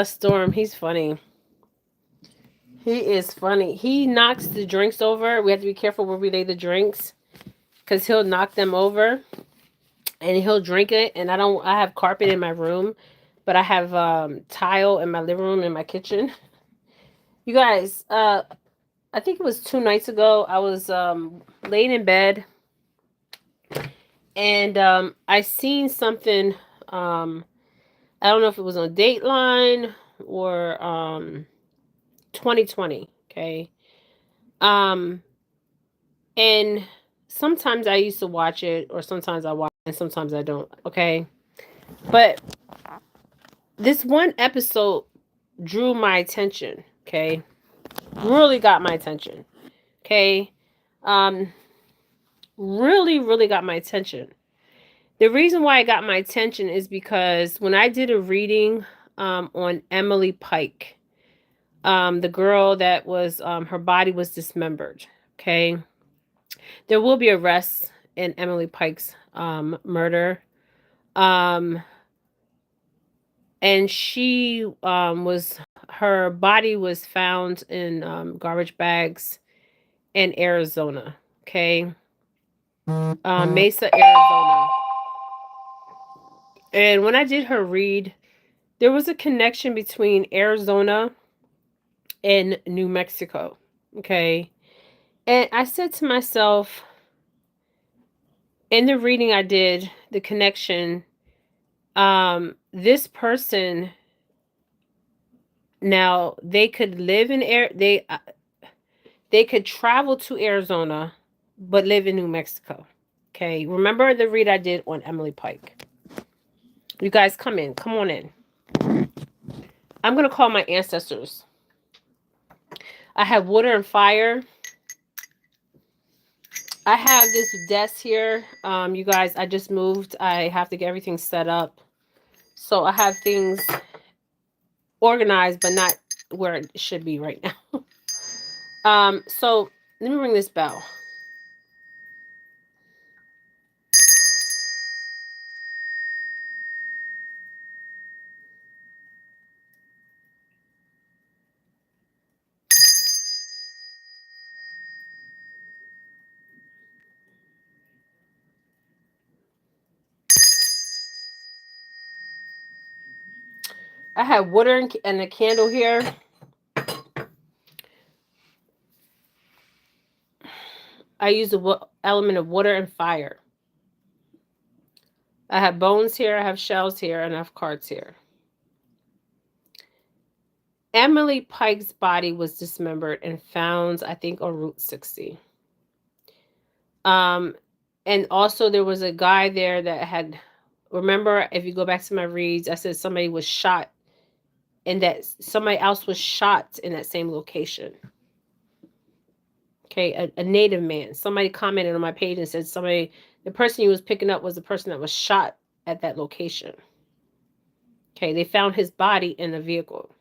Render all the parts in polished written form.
Storm, he's funny. He is funny. He knocks the drinks over. We have to be careful where we lay the drinks because he'll knock them over and he'll drink it. And I have carpet in my room, but I have tile in my living room and my kitchen. You guys, I think it was 2 nights ago. I was laying in bed and I seen something. I don't know if it was on Dateline or 2020. Okay. Um, and sometimes I used to watch it, or sometimes I watch it, and sometimes I don't. Okay. But this one episode drew my attention. Okay. Really got my attention. Okay. Um, really, really got my attention. The reason why it got my attention is because when I did a reading on Emily Pike, the girl that was her body was dismembered. Okay, there will be arrests in Emily Pike's murder, um, and she was her body was found in garbage bags in Arizona. Okay, Mesa, Arizona. And when I did her read, there was a connection between Arizona and New Mexico. Okay. And I said to myself, in the reading I did, the connection, this person now they could live in they could travel to Arizona but live in New Mexico. Okay. Remember the read I did on Emily Pike. You guys come in. Come on in. I'm going to call my ancestors. I have water and fire. I have this desk here. You guys, I just moved. I have to get everything set up. So I have things organized, but not where it should be right now. So let me ring this bell. I have water and a candle here. I use the element of water and fire. I have bones here, I have shells here, and I have cards here. Emily Pike's body was dismembered and found, I think, on Route 60. And also there was a guy there that had, remember, if you go back to my reads, I said somebody was shot and that somebody else was shot in that same location. Okay, a native man. Somebody commented on my page and said the person he was picking up was the person that was shot at that location. Okay, they found his body in a vehicle.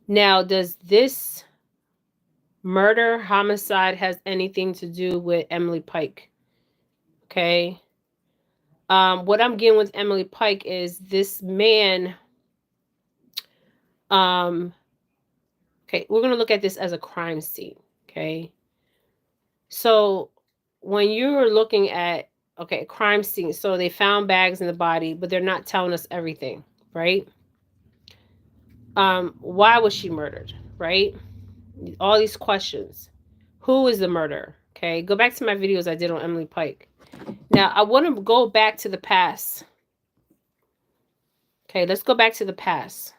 Now, does this murder, homicide has anything to do with Emily Pike? Okay. What I'm getting with Emily Pike is this man. Okay, we're going to look at this as a crime scene. Okay. So when you're looking at, okay, crime scene, so they found bags in the body, but they're not telling us everything, right? Why was she murdered, right? All these questions. Who is the murderer? Okay, go back to my videos I did on Emily Pike. Now, I want to go back to the past. Okay, let's go back to the past.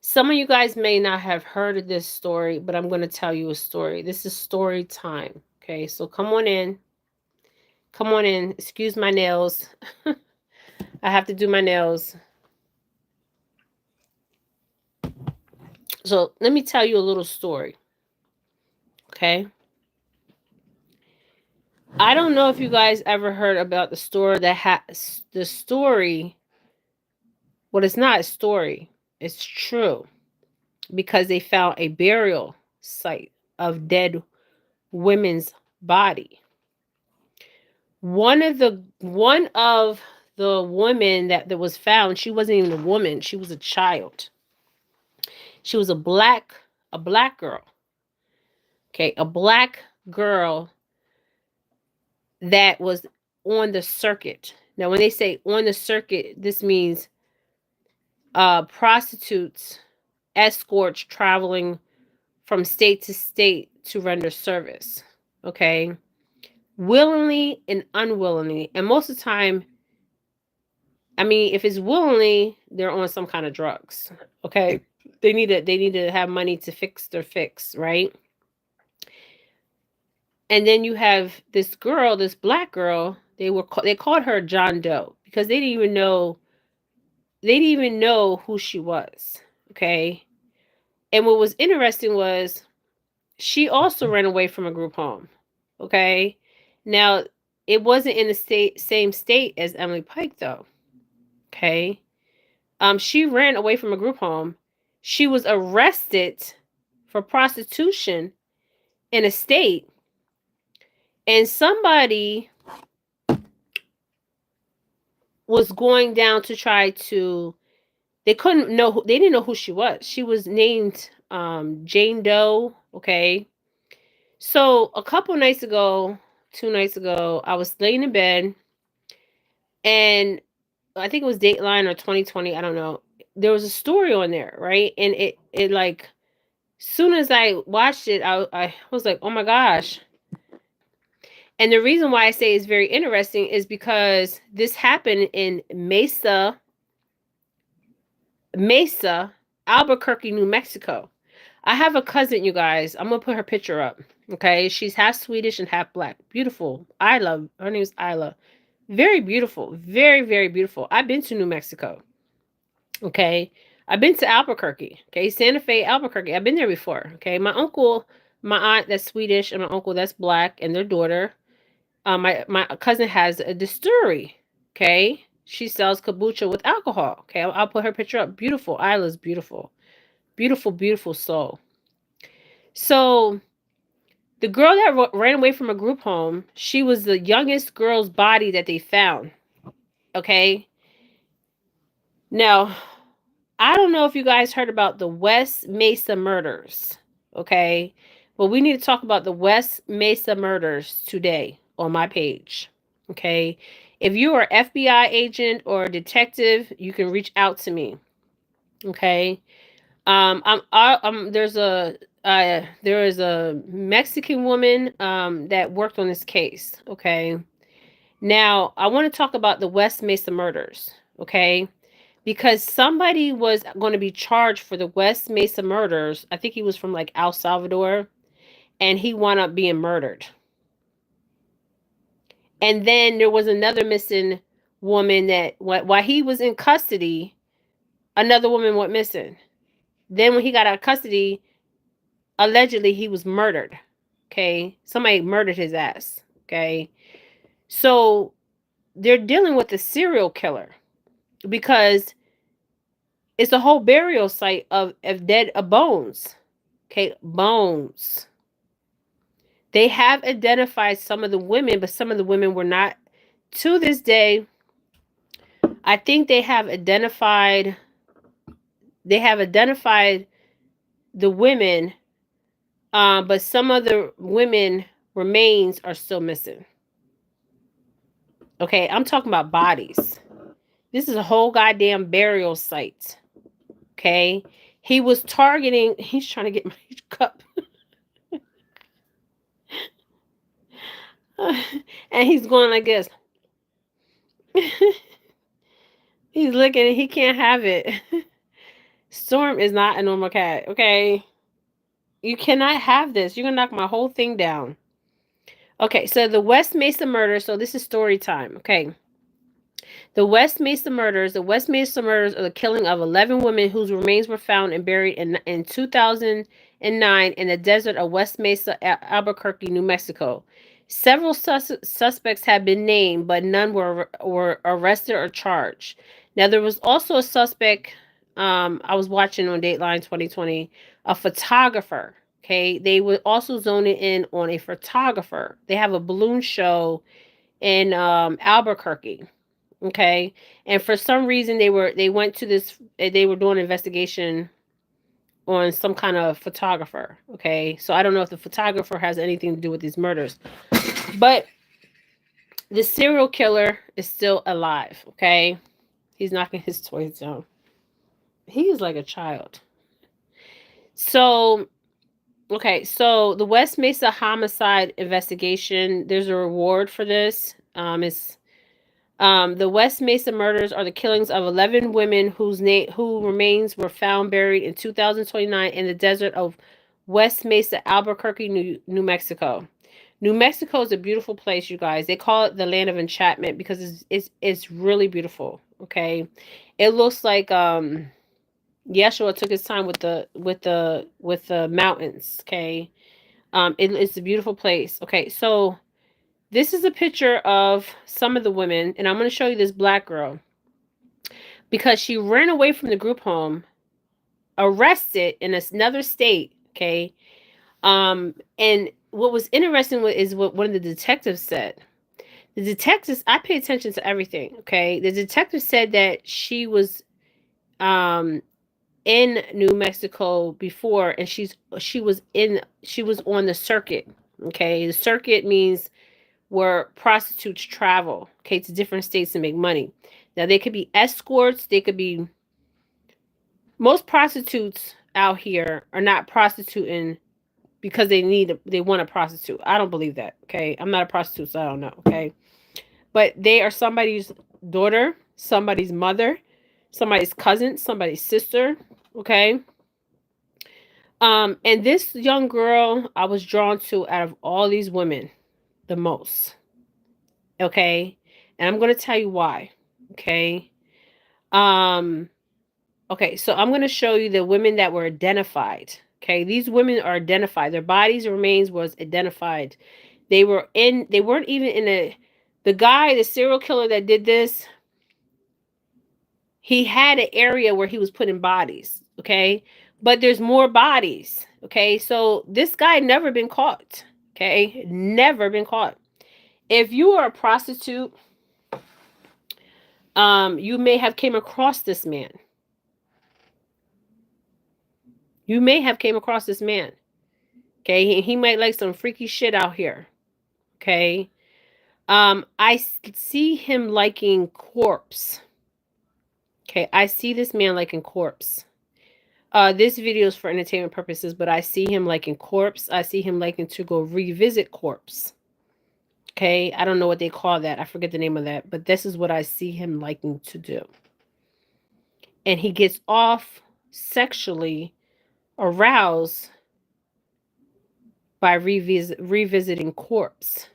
Some of you guys may not have heard of this story, but I'm going to tell you a story. This is story time. Okay, so come on in. Come on in. Excuse my nails. I have to do my nails. So let me tell you a little story. Okay. I don't know if you guys ever heard about the story that has the story. Well, it's not a story. It's true because they found a burial site of dead women's body. One of the the woman that was found, she wasn't even a woman. She was a child. She was a black girl. Okay, a black girl that was on the circuit. Now, when they say on the circuit, this means prostitutes, escorts traveling from state to state to render service. Okay, willingly and unwillingly, and most of the time, I mean, if it's willingly, they're on some kind of drugs. Okay, they need to have money to fix their fix, right? And then you have this girl, this black girl. They called her John Doe because they didn't even know who she was. Okay, and what was interesting was she also ran away from a group home. Okay, now it wasn't in the same state as Emily Pike though. Okay, she ran away from a group home. She was arrested for prostitution in a state, and somebody was going down to try to. They couldn't know. They didn't know who she was. She was named Jane Doe. Okay, so a couple nights ago, 2 nights ago, I was laying in bed, and I think it was Dateline or 2020. I don't know. There was a story on there, right? And it like, soon as I watched it, I was like, oh my gosh. And the reason why I say it's very interesting is because this happened in Mesa, Albuquerque, New Mexico. I have a cousin, you guys. I'm gonna put her picture up. Okay, she's half Swedish and half black. Beautiful. Isla. Her name is Isla. Very beautiful. Very, very beautiful. I've been to New Mexico. Okay. I've been to Albuquerque. Okay. Santa Fe, Albuquerque. I've been there before. Okay. My uncle, my aunt that's Swedish, and my uncle that's black, and their daughter. My cousin has a distillery. Okay. She sells kombucha with alcohol. Okay. I'll put her picture up. Beautiful. Isla's beautiful. Beautiful, beautiful soul. So the girl that ran away from a group home, she was the youngest girl's body that they found. Okay. Now, I don't know if you guys heard about the West Mesa murders. Okay. Well, we need to talk about the West Mesa murders today on my page. Okay. If you are an FBI agent or a detective, you can reach out to me. Okay. There is a Mexican woman that worked on this case. Okay. Now, I want to talk about the West Mesa murders. Okay. Because somebody was going to be charged for the West Mesa murders. I think he was from like El Salvador, and he wound up being murdered. And then there was another missing woman that while he was in custody, another woman went missing. Then when he got out of custody, allegedly he was murdered. Okay. Somebody murdered his ass. Okay. So they're dealing with a serial killer because it's a whole burial site of dead bones. Okay. Bones. They have identified some of the women, but some of the women were not. To this day, I think they have identified the women, but some of the women remains are still missing. Okay, I'm talking about bodies. This is a whole goddamn burial site. Okay, he's trying to get my cup. And he's going like this. He's looking and he can't have it. Storm is not a normal cat, okay? You cannot have this. You're going to knock my whole thing down. Okay, so the West Mesa murder. So this is story time, okay? The West Mesa murders. The West Mesa murders are the killing of 11 women whose remains were found and buried in 2009 in the desert of West Mesa, Albuquerque, New Mexico. Several suspects have been named, but none were arrested or charged. Now, there was also a suspect I was watching on Dateline 2020, a photographer. Okay, they were also zoning in on a photographer. They have a balloon show in Albuquerque. Okay. And for some reason they went to this, they were doing an investigation on some kind of photographer. Okay. So I don't know if the photographer has anything to do with these murders. But the serial killer is still alive. Okay. He's knocking his toys down. He is like a child. So, okay. So the West Mesa homicide investigation, there's a reward for this. It's the West Mesa murders are the killings of 11 women whose remains were found buried in 2029 in the desert of West Mesa, Albuquerque, New Mexico. New Mexico is a beautiful place, you guys. They call it the land of enchantment because it's really beautiful. Okay, it looks like Yeshua took his time with the mountains. Okay, it's a beautiful place. Okay, so this is a picture of some of the women, and I'm going to show you this black girl because she ran away from the group home, arrested in another state. Okay, and what was interesting is what one of the detectives said. The detectives, I pay attention to everything. Okay, the detective said that she was in New Mexico before, and she was on the circuit. Okay, the circuit means where prostitutes travel, okay, to different states to make money. Now they could be escorts, they could be, most prostitutes out here are not prostituting because they want a prostitute. I don't believe that. Okay. I'm not a prostitute, so I don't know. Okay. But they are somebody's daughter, somebody's mother, somebody's cousin, somebody's sister. Okay. And this young girl I was drawn to out of all these women the most. Okay. And I'm going to tell you why. Okay. Um, okay. So I'm going to show you the women that were identified. Okay. These women are identified. Their bodies remains was identified. They weren't even in the guy, the serial killer that did this, he had an area where he was putting bodies. Okay. But there's more bodies. Okay. So this guy never been caught. Okay. Never been caught. If you are a prostitute, you may have came across this man. You may have came across this man. Okay, he might like some freaky shit out here. Okay. I see him liking corpse. Okay, I see this man liking corpse. This video is for entertainment purposes, but I see him liking corpse. I see him liking to go revisit corpse. Okay, I don't know what they call that. I forget the name of that, but this is what I see him liking to do. And he gets off sexually aroused by revisiting corpse.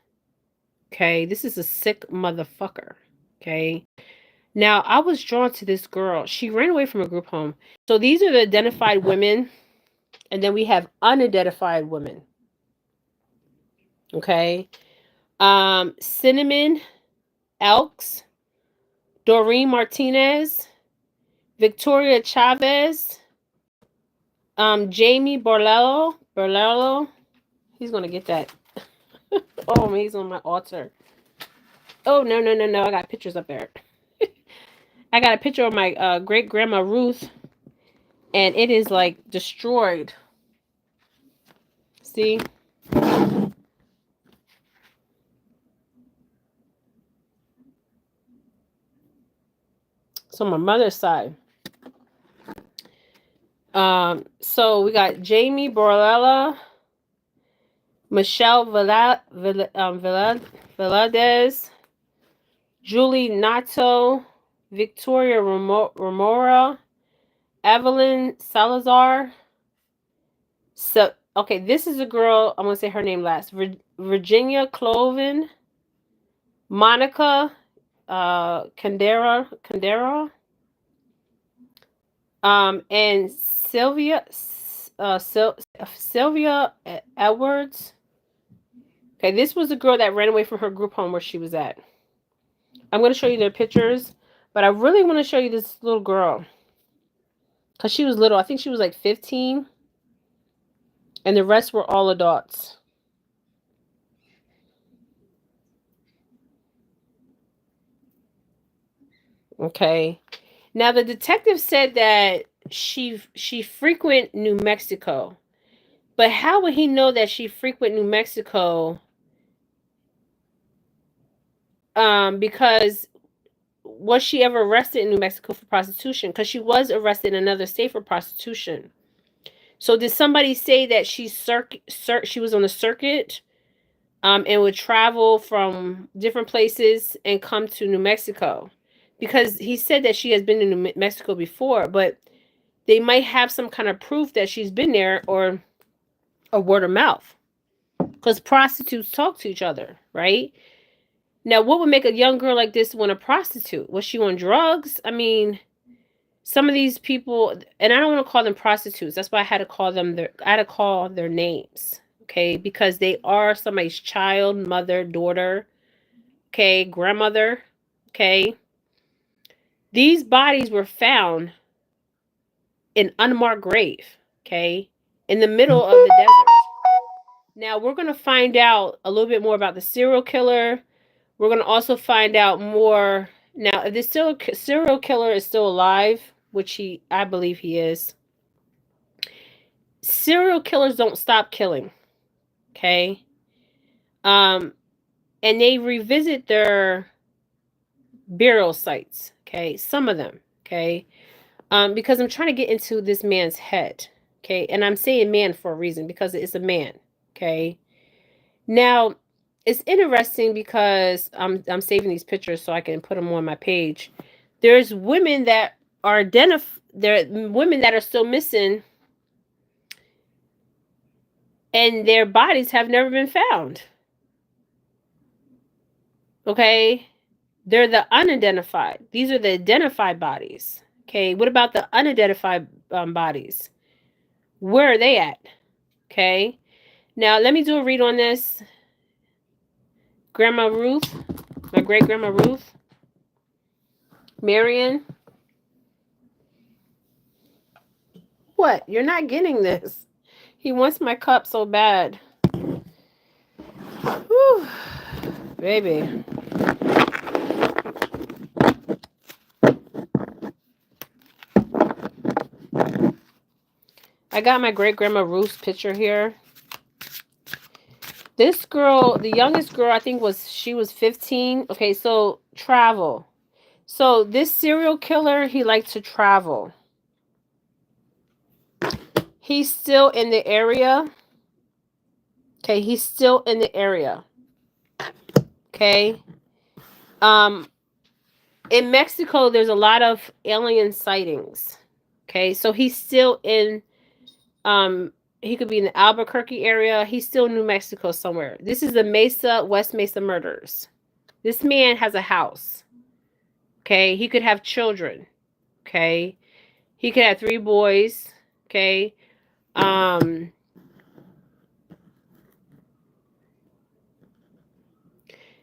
Okay, this is a sick motherfucker. Okay. Now, I was drawn to this girl. She ran away from a group home. So these are the identified women, and then we have unidentified women. Okay. Cinnamon Elks, Doreen Martinez, Victoria Chavez, Jamie Borlello. He's gonna get that. Oh, he's on my altar. Oh, no. I got pictures up there. I got a picture of my great grandma Ruth, and it is like destroyed. See? So my mother's side. So we got Jamie Borlella, Michelle Valadez, Julie Nato, Victoria Romora, Evelyn Salazar. So, okay, this is a girl, I'm going to say her name last. Virginia Cloven, Monica Candera, and Sylvia Edwards. Okay, this was a girl that ran away from her group home where she was at. I'm going to show you their pictures, but I really want to show you this little girl because she was little. I think she was like 15, and the rest were all adults. Okay. Now the detective said that she frequent New Mexico. But how would he know that she frequent New Mexico? Because was she ever arrested in New Mexico for prostitution? Because she was arrested in another state for prostitution. So did somebody say that she was on the circuit, and would travel from different places and come to New Mexico? Because he said that she has been in New Mexico before, but they might have some kind of proof that she's been there, or a word of mouth. Because prostitutes talk to each other, right? Now, what would make a young girl like this want a prostitute? Was she on drugs? I mean, some of these people, and I don't want to call them prostitutes. That's why I had to call them I had to call their names, okay? Because they are somebody's child, mother, daughter, okay, grandmother, okay? These bodies were found in unmarked grave, okay, in the middle of the desert. Now, we're going to find out a little bit more about the serial killer. We're going to also find out more. Now, if this serial killer is still alive, which I believe he is, serial killers don't stop killing, okay? And they revisit their burial sites, okay? Some of them, okay? Because I'm trying to get into this man's head, okay? And I'm saying man for a reason, because it's a man, okay? Now, it's interesting because I'm saving these pictures so I can put them on my page. There's women that are there are women that are still missing, and their bodies have never been found. Okay? They're the unidentified. These are the identified bodies. Okay? What about the unidentified bodies? Where are they at? Okay? Now, let me do a read on this. Grandma Ruth, my great-grandma Ruth, Marion. What? You're not getting this. He wants my cup so bad. Whew. Baby. I got my great-grandma Ruth's picture here. This girl, the youngest girl, I think she was 15. Okay, so travel. So this serial killer, he likes to travel. He's still in the area. Okay, he's still in the area. Okay. In Mexico, there's a lot of alien sightings. Okay, so he's still in, he could be in the Albuquerque area. He's still in New Mexico somewhere. This is the West Mesa murders. This man has a house. Okay, he could have children. Okay, he could have 3 boys. Okay,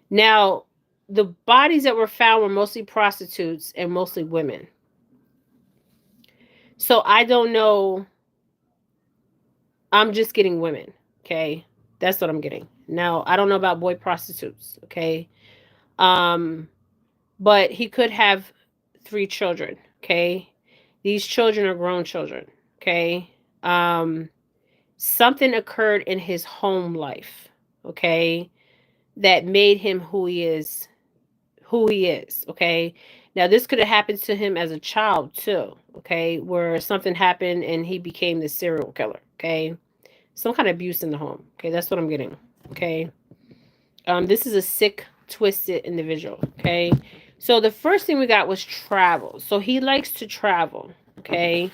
now the bodies that were found were mostly prostitutes and mostly women. So I don't know. I'm just getting women. Okay, that's what I'm getting. Now I don't know about boy prostitutes. Okay, but he could have 3 children. Okay, these children are grown children. Okay, something occurred in his home life. Okay, that made him who he is. Okay, now this could have happened to him as a child too. Okay, where something happened and he became the serial killer. Okay, some kind of abuse in the home. Okay, that's what I'm getting. Okay, this is a sick, twisted individual. Okay, so the first thing we got was travel. So he likes to travel. Okay,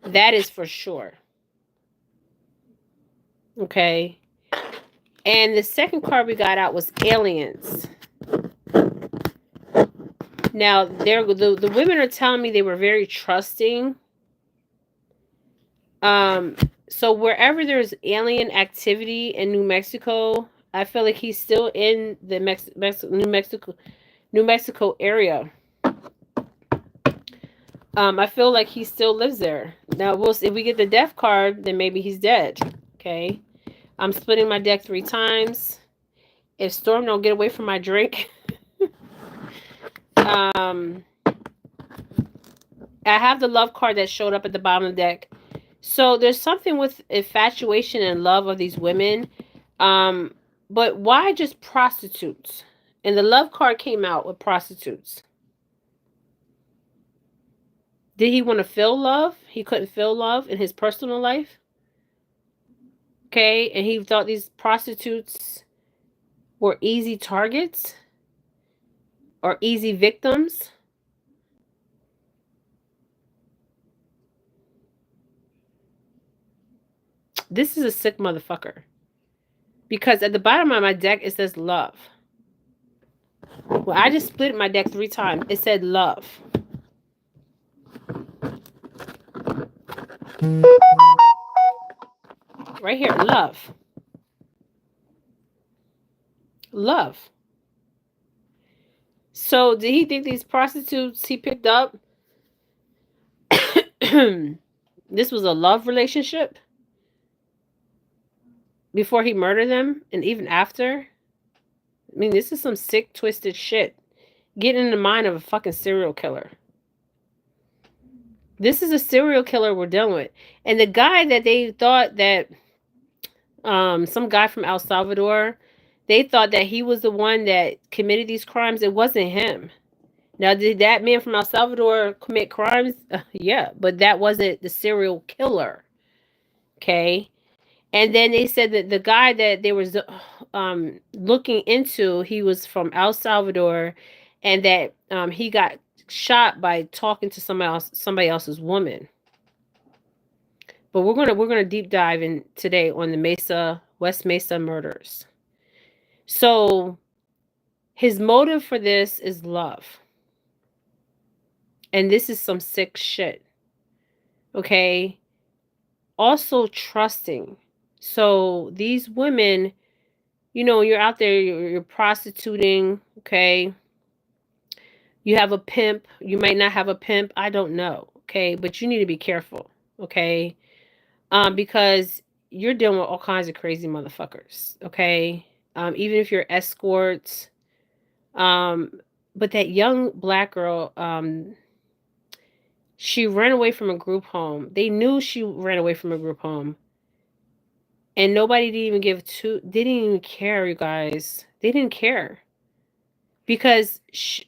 that is for sure. Okay, and the second card we got out was aliens. Now, the women are telling me they were very trusting. So wherever there's alien activity in New Mexico, I feel like he's still in the New Mexico area. I feel like he still lives there. Now, we'll see. If we get the death card, then maybe he's dead. Okay. I'm splitting my deck 3 times. If Storm don't get away from my drink. I have the love card that showed up at the bottom of the deck. So there's something with infatuation and love of these women. Um, but why just prostitutes? And the love card came out with prostitutes. Did he want to feel love? He couldn't feel love in his personal life. Okay, and he thought these prostitutes were easy targets or easy victims. This is a sick motherfucker. Because at the bottom of my deck, it says love. Well, I just split my deck 3 times. It said love. Right here, love. Love. So did he think these prostitutes he picked up, this was a love relationship before he murdered them and even after? I mean, this is some sick, twisted shit. Getting in the mind of a fucking serial killer. This is a serial killer we're dealing with. And the guy that they thought that, some guy from El Salvador, they thought that he was the one that committed these crimes. It wasn't him. Now, did that man from El Salvador commit crimes? Yeah, but that wasn't the serial killer. Okay. And then they said that the guy that they was looking into, he was from El Salvador, and that he got shot by talking to somebody else's woman. But we're gonna deep dive in today on the West Mesa murders. So his motive for this is love. And this is some sick shit. Okay? Also trusting. So these women, you're out there, you're prostituting, okay? You have a pimp. You might not have a pimp. I don't know, okay? But you need to be careful, okay? Because you're dealing with all kinds of crazy motherfuckers, okay? Even if you're escorts. But that young black girl, she ran away from a group home. They knew she ran away from a group home. And nobody didn't even they didn't even care, you guys. They didn't care. Because, she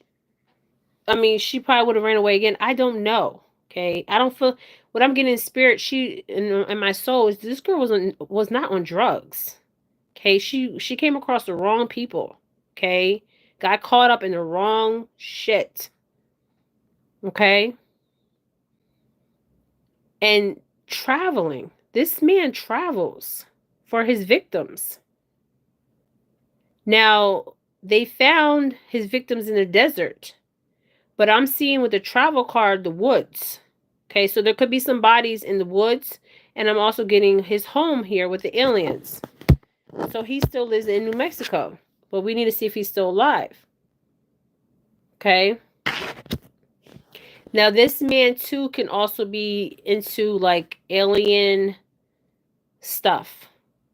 probably would have ran away again. I don't know. Okay? I don't feel, what I'm getting in spirit, in my soul, is this girl was not on drugs. Okay? She came across the wrong people. Okay? Got caught up in the wrong shit. Okay? And traveling. This man travels for his victims. Now, they found his victims in the desert. But I'm seeing with the travel card, the woods. Okay, so there could be some bodies in the woods. And I'm also getting his home here with the aliens. So he still lives in New Mexico. But we need to see if he's still alive. Okay. Now, this man, too, can also be into, like, alien stuff.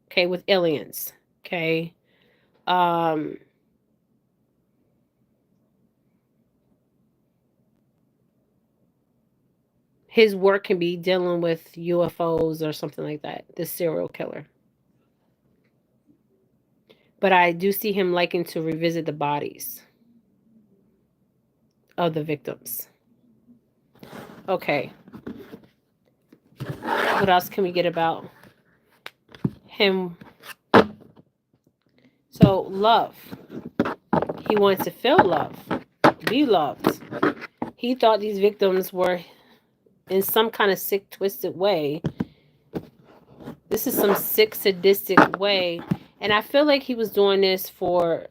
Okay, with aliens. Okay. His work can be dealing with UFOs or something like that. This serial killer. But I do see him liking to revisit the bodies of the victims. Okay. What else can we get about him? So, love. He wants to feel love. Be loved. He thought these victims were in some kind of sick, twisted way. This is some sick, sadistic way. And I feel like he was doing this for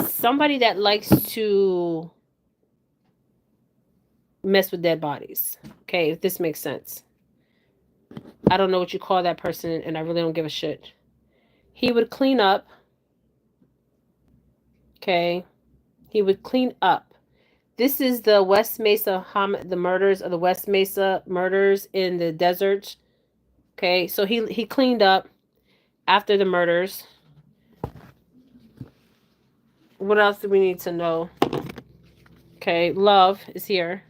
somebody that likes to mess with dead bodies. Okay, if this makes sense. I don't know what you call that person, and I really don't give a shit. He would clean up. Okay. He would clean up. This is the West Mesa, the murders of the West Mesa murders in the desert. Okay, so he cleaned up after the murders. What else do we need to know? Okay, love is here.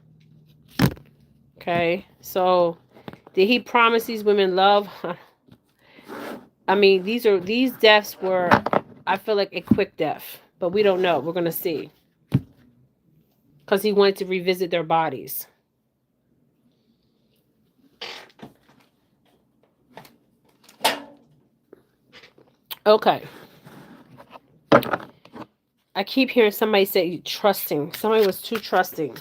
Okay, so did he promise these women love? I mean, these deaths were, I feel like, a quick death, but we don't know. We're gonna see, because he wanted to revisit their bodies. Okay. I keep hearing somebody say trusting. Somebody was too trusting.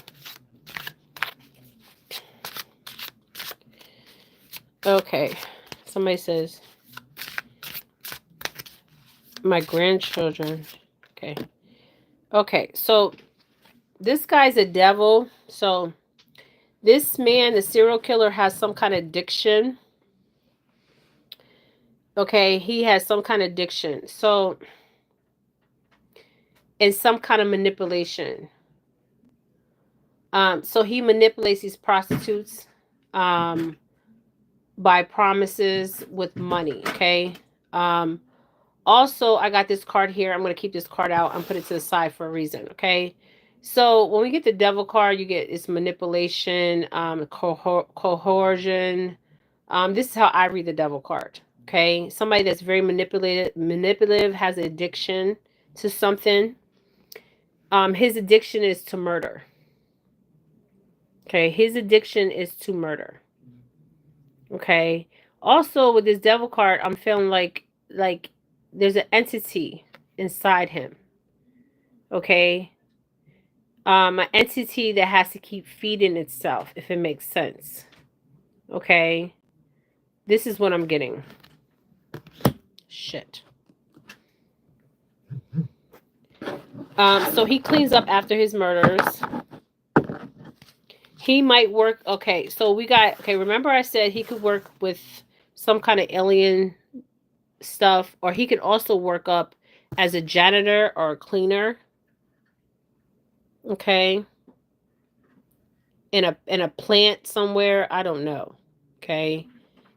Okay. Somebody says my grandchildren. Okay. Okay. So this guy's a devil. So this man, the serial killer, has some kind of addiction. Okay. He has some kind of addiction. So, and some kind of manipulation. So he manipulates these prostitutes by promises with money. Okay. Also, I got this card here. I'm going to keep this card out and put it to the side for a reason. Okay. So when we get the devil card, you get its manipulation, coercion. This is how I read the devil card. Okay. Somebody that's very manipulative, has addiction to something. His addiction is to murder. Okay. His addiction is to murder. Okay. Also, with this devil card, I'm feeling like there's an entity inside him. Okay. An entity that has to keep feeding itself, if it makes sense. Okay. This is what I'm getting. Shit. So he cleans up after his murders. He might work. Okay. So we got, okay. Remember I said he could work with some kind of alien stuff, or he could also work up as a janitor or a cleaner. Okay. In a plant somewhere, I don't know. Okay.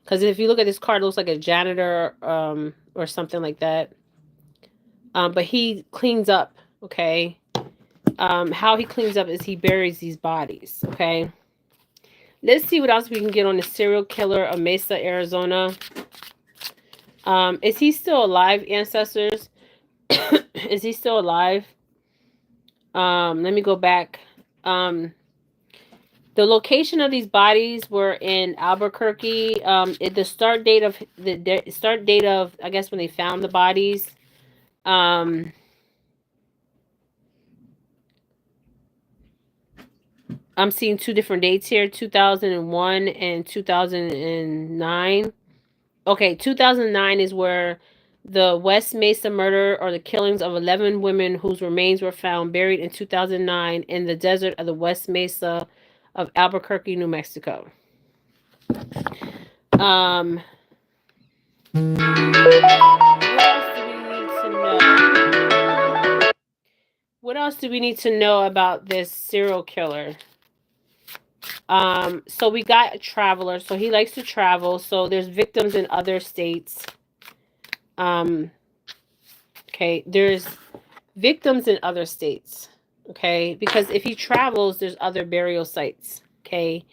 Because if you look at this card, it looks like a janitor or something like that. But he cleans up. Okay. How he cleans up is he buries these bodies. Okay. Let's see what else we can get on the serial killer of Mesa, Arizona. Is he still alive, ancestors? Is he still alive? Let me go back. The location of these bodies were in Albuquerque. The start date of I guess when they found the bodies. I'm seeing two different dates here: 2001 and 2009. Okay, 2009 is where the West Mesa murder or the killings of 11 women whose remains were found buried in 2009 in the desert of the West Mesa of Albuquerque, New Mexico. What else do we need to know? What else do we need to know about this serial killer? So we got a traveler, so he likes to travel. So there's victims in other states. Okay, there's victims in other states. Okay, because if he travels, there's other burial sites. Okay,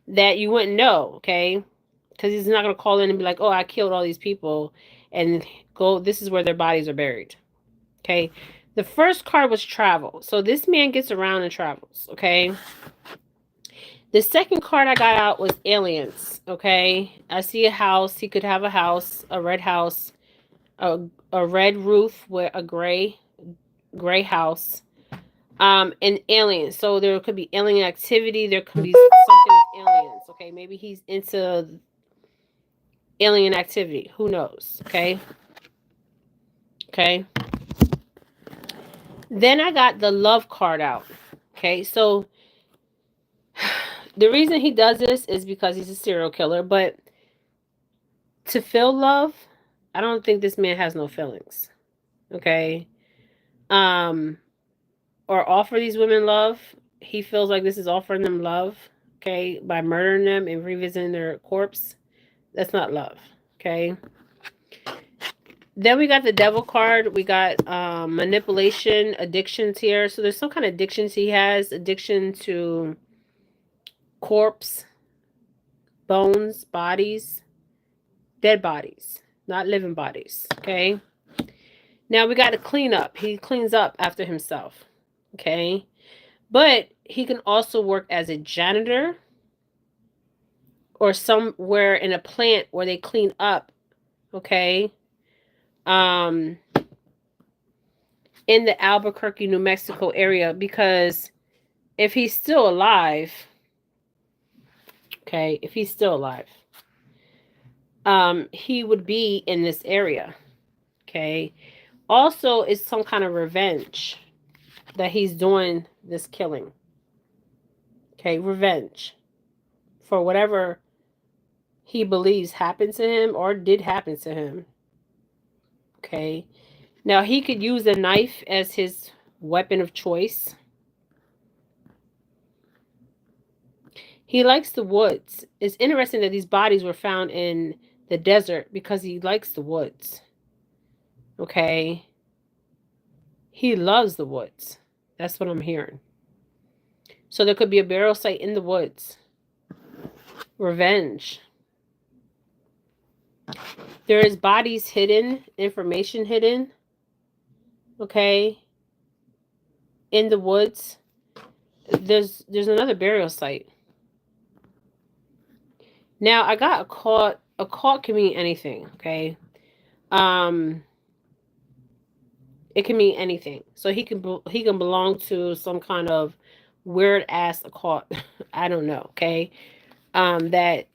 that you wouldn't know. Okay, because he's not gonna call in and be like, "Oh, I killed all these people," and go. This is where their bodies are buried. Okay, the first card was travel. So this man gets around and travels. Okay. The second card I got out was aliens. Okay, I see a house. He could have a house, a red house, a red roof with a gray house. And aliens. So there could be alien activity. There could be something with aliens. Okay, maybe he's into alien activity. Who knows? Okay. Okay. Then I got the love card out. Okay, so the reason he does this is because he's a serial killer, but to feel love, I don't think this man has no feelings. Okay. Or offer these women love. He feels like this is offering them love. Okay, by murdering them and revisiting their corpse. That's not love. Okay. Then we got the devil card. We got manipulation, addictions here. So there's some kind of addictions he has. Addiction to corpse. bones, bodies, dead bodies, not living bodies. Okay. Now we got to clean up. He cleans up after himself. Okay. But he can also work as a janitor or somewhere in a plant where they clean up. Okay. Um, in the Albuquerque, New Mexico area, because if he's still alive, okay, if he's still alive, he would be in this area. Okay. Also, it's some kind of revenge that he's doing this killing. Okay, revenge for whatever he believes happened to him or did happen to him. Okay. Now he could use a knife as his weapon of choice. He likes the woods. It's interesting that these bodies were found in the desert because he likes the woods. Okay. He loves the woods. That's what I'm hearing. So there could be a burial site in the woods. Revenge. There is bodies hidden, information hidden. Okay. In the woods. There's another burial site. Now I got a cult. A cult can mean anything. Okay. It can mean anything. So he can belong to some kind of weird ass occult. I don't know. Okay. That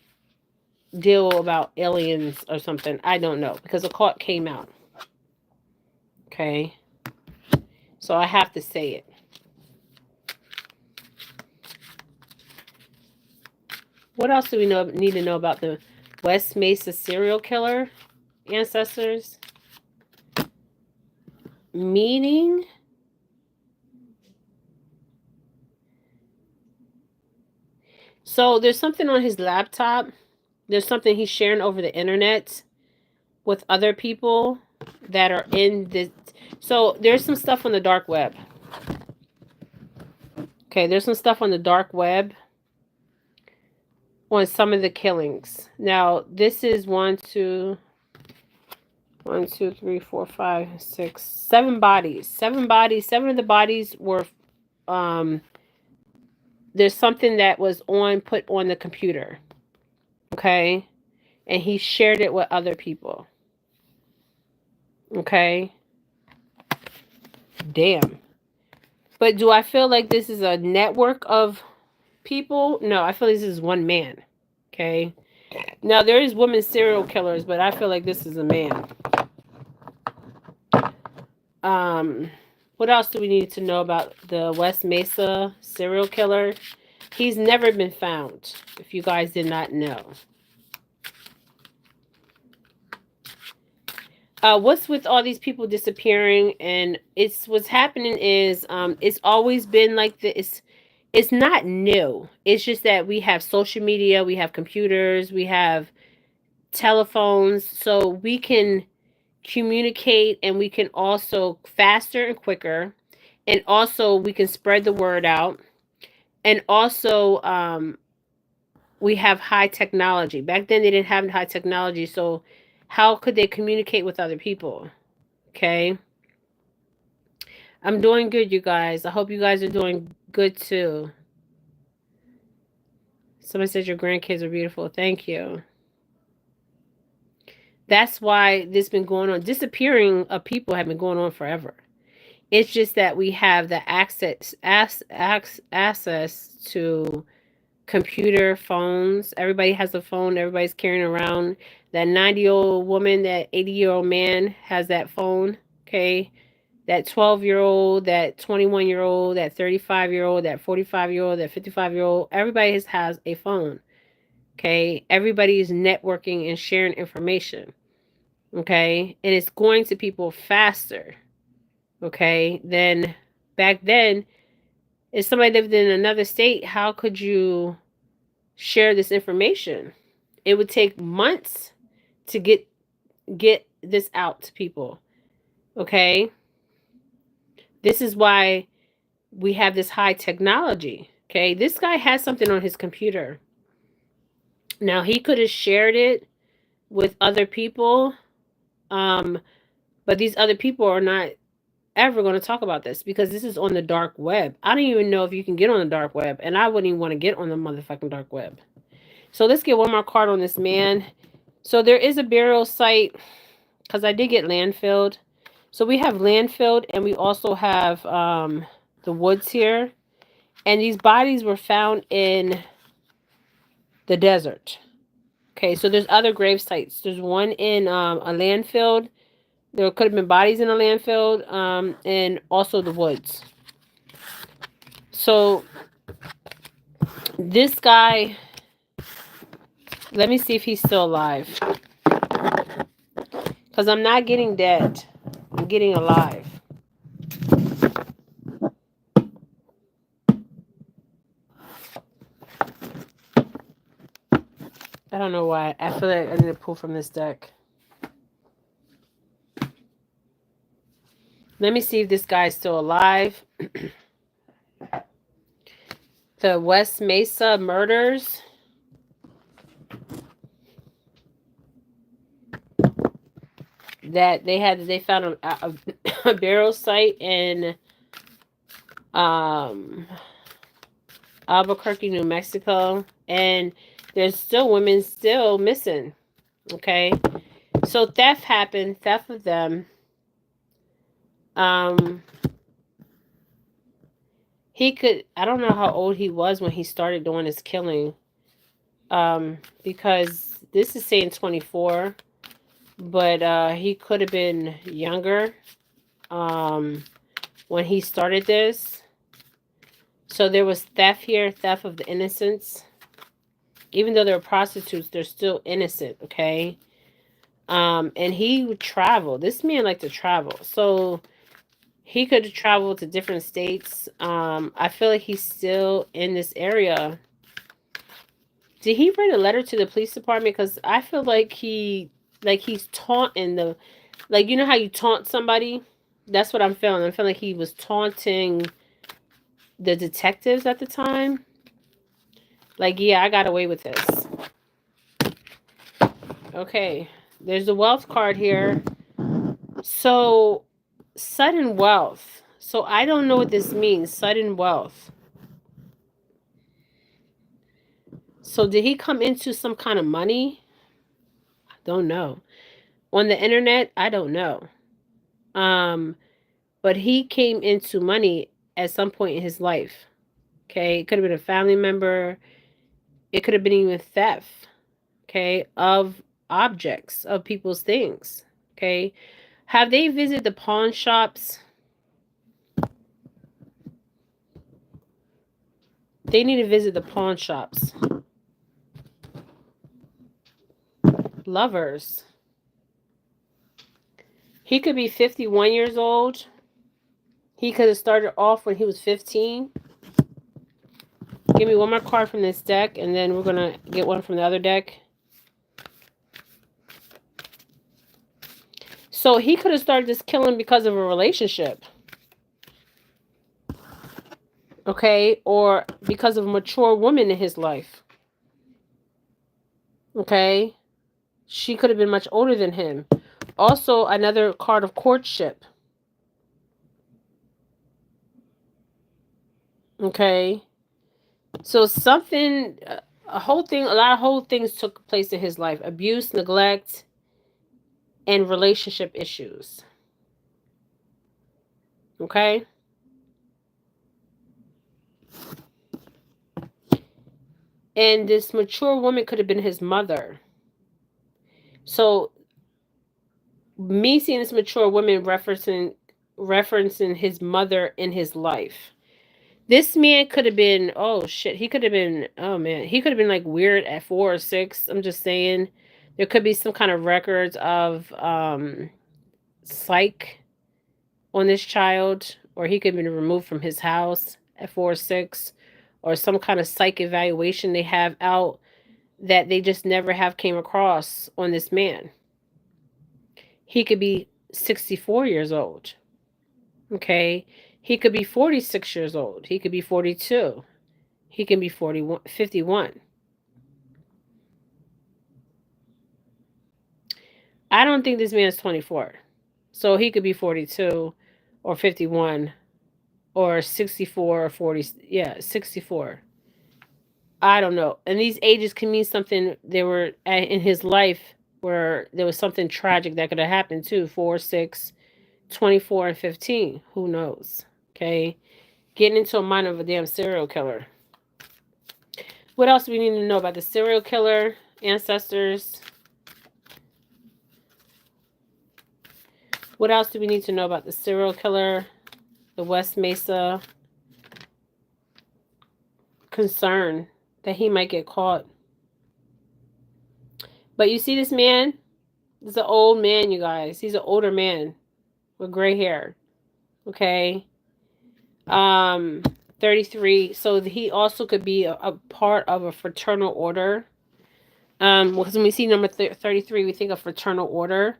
deal about aliens or something. I don't know because a cult came out. Okay. So I have to say it. What else do we need to know about the West Mesa serial killer ancestors? Meaning, so there's something on his laptop. There's something he's sharing over the internet with other people that are in this. So there's some stuff on the dark web. Okay, there's some stuff on the dark web on some of the killings. Now, this is 1, 2, 3, 4, 5, 6, 7 bodies. 7 bodies. 7 of the bodies were there's something that was put on the computer. Okay? And he shared it with other people. Okay? Damn. But do I feel like this is a network of people? No, I feel like this is one man. Okay? Now, there is women serial killers, but I feel like this is a man. What else do we need to know about the West Mesa serial killer? He's never been found, if you guys did not know. What's with all these people disappearing? And what's happening is it's always been like this. It's not new. It's just that we have social media, we have computers, we have telephones, so we can communicate, and we can also faster and quicker, and also we can spread the word out, and also we have high technology. Back then they didn't have high technology, so how could they communicate with other people? Okay. I'm doing good, you guys. I hope you guys are doing good too. Somebody said your grandkids are beautiful. Thank you. That's why this been going on. Disappearing of people have been going on forever. It's just that we have the access to computer phones. Everybody has a phone. Everybody's carrying around. That 90-year-old woman, that 80-year-old man has that phone. Okay. That 12-year-old, that 21-year-old, that 35-year-old, that 45-year-old, that 55-year-old. Everybody has a phone. Okay. Everybody's networking and sharing information. Okay. And it's going to people faster. Okay. Then back then, if somebody lived in another state, how could you share this information? It would take months to get this out to people. Okay. This is why we have this high technology. Okay. This guy has something on his computer. Now, he could have shared it with other people, but these other people are not ever going to talk about this because this is on the dark web. I don't even know if you can get on the dark web, and I wouldn't even want to get on the motherfucking dark web. So let's get one more card on this man. So there is a burial site because I did get landfilled. So we have landfilled, and we also have the woods here. And these bodies were found in the desert. Okay, so there's other grave sites. There's one in a landfill. There could have been bodies in a landfill, and also the woods. So this guy, let me see if he's still alive. Because I'm not getting dead. I'm getting alive. I don't know why. I feel like I need to pull from this deck. Let me see if this guy's still alive. The West Mesa murders. That they found a burial site in Albuquerque, New Mexico, and there's still women still missing. Okay, so theft happened, theft of them. He could, I don't know how old he was when he started doing his killing, because this is saying 24, but he could have been younger when he started this. So there was theft here, theft of the innocents. Even though they're prostitutes, they're still innocent, okay? And he would travel. This man liked to travel. So he could travel to different states. I feel like he's still in this area. Did he write a letter to the police department? Because I feel like he's taunting the, like, you know how you taunt somebody? That's what I'm feeling. I'm feeling like he was taunting the detectives at the time. Like, yeah, I got away with this. Okay, there's the wealth card here. So, sudden wealth. So, I don't know what this means, sudden wealth. So, did he come into some kind of money? I don't know. On the internet, I don't know. But he came into money at some point in his life. Okay, it could have been a family member. It could have been even theft. Okay, of objects, of people's things. Okay, have they visited the pawn shops? They need to visit the pawn shops. Lovers. He could be 51 years old. He could have started off when he was 15. Give me one more card from this deck, and then we're going to get one from the other deck. So he could have started this killing because of a relationship. Okay? Or because of a mature woman in his life. Okay? She could have been much older than him. Also, another card of courtship. Okay? So something, a lot of whole things took place in his life. Abuse, neglect, and relationship issues. Okay? And this mature woman could have been his mother. So me seeing this mature woman referencing his mother in his life. This man could have been, oh shit, he could have been, oh man, he could have been like weird at 4 or 6. I'm just saying. There could be some kind of records of psych on this child, or he could have been removed from his house at 4 or 6, or some kind of psych evaluation they have out that they just never have came across on this man. He could be 64 years old. Okay? He could be 46 years old. He could be 42. He can be 51. I don't think this man is 24. So he could be 42 or 51 or 64 or 40. Yeah, 64. I don't know. And these ages can mean something. There were in his life where there was something tragic that could have happened too. 4, 6, 24, and 15. Who knows? Okay. Getting into a mind of a damn serial killer. What else do we need to know about the serial killer ancestors? What else do we need to know about the serial killer, the West Mesa concern that he might get caught? But you see this man? This is an old man, you guys. He's an older man with gray hair. Okay. 33. So he also could be a part of a fraternal order. Because when we see number 33, we think of fraternal order.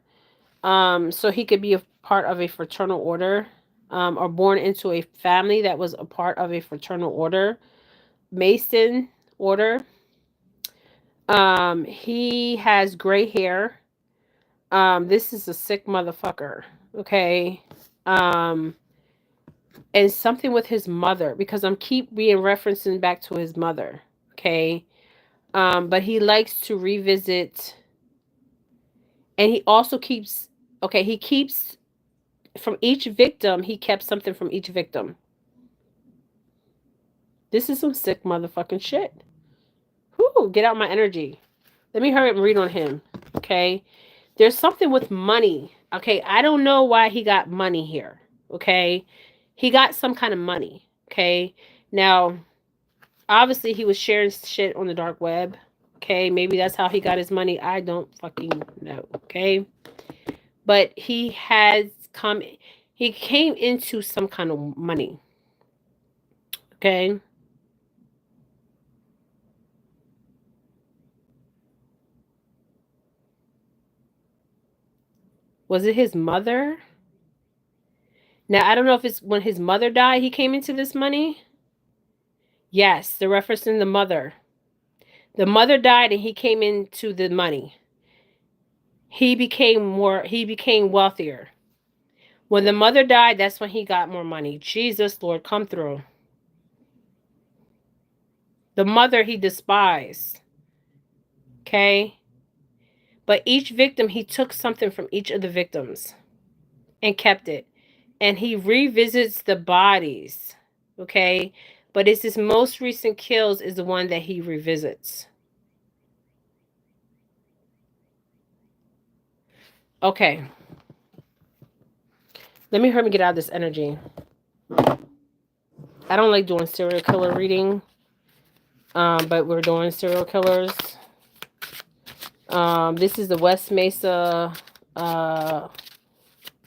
So he could be a part of a fraternal order, or born into a family that was a part of a fraternal order. Mason order. He has gray hair. This is a sick motherfucker. Okay. And something with his mother, because I'm keep being referencing back to his mother. Okay. But he likes to revisit, and he also keeps, okay, he keeps from each victim, he kept something from each victim. This is some sick motherfucking shit. Whoo, get out my energy. Let me hurry up and read on him. Okay. There's something with money. Okay. I don't know why he got money here. Okay. He got some kind of money. Okay. Now, obviously, he was sharing shit on the dark web. Okay. Maybe that's how he got his money. I don't fucking know. Okay. But he came into some kind of money. Okay. Was it his mother? Now, I don't know if it's when his mother died, he came into this money. Yes, the reference in the mother. The mother died and he came into the money. He became wealthier. When the mother died, that's when he got more money. Jesus, Lord, come through. The mother he despised. Okay? But each victim, he took something from each of the victims and kept it. And he revisits the bodies. Okay? But it's his most recent kills is the one that he revisits. Okay. Let me hurry and get out of this energy. I don't like doing serial killer reading. But we're doing serial killers. This is the West Mesa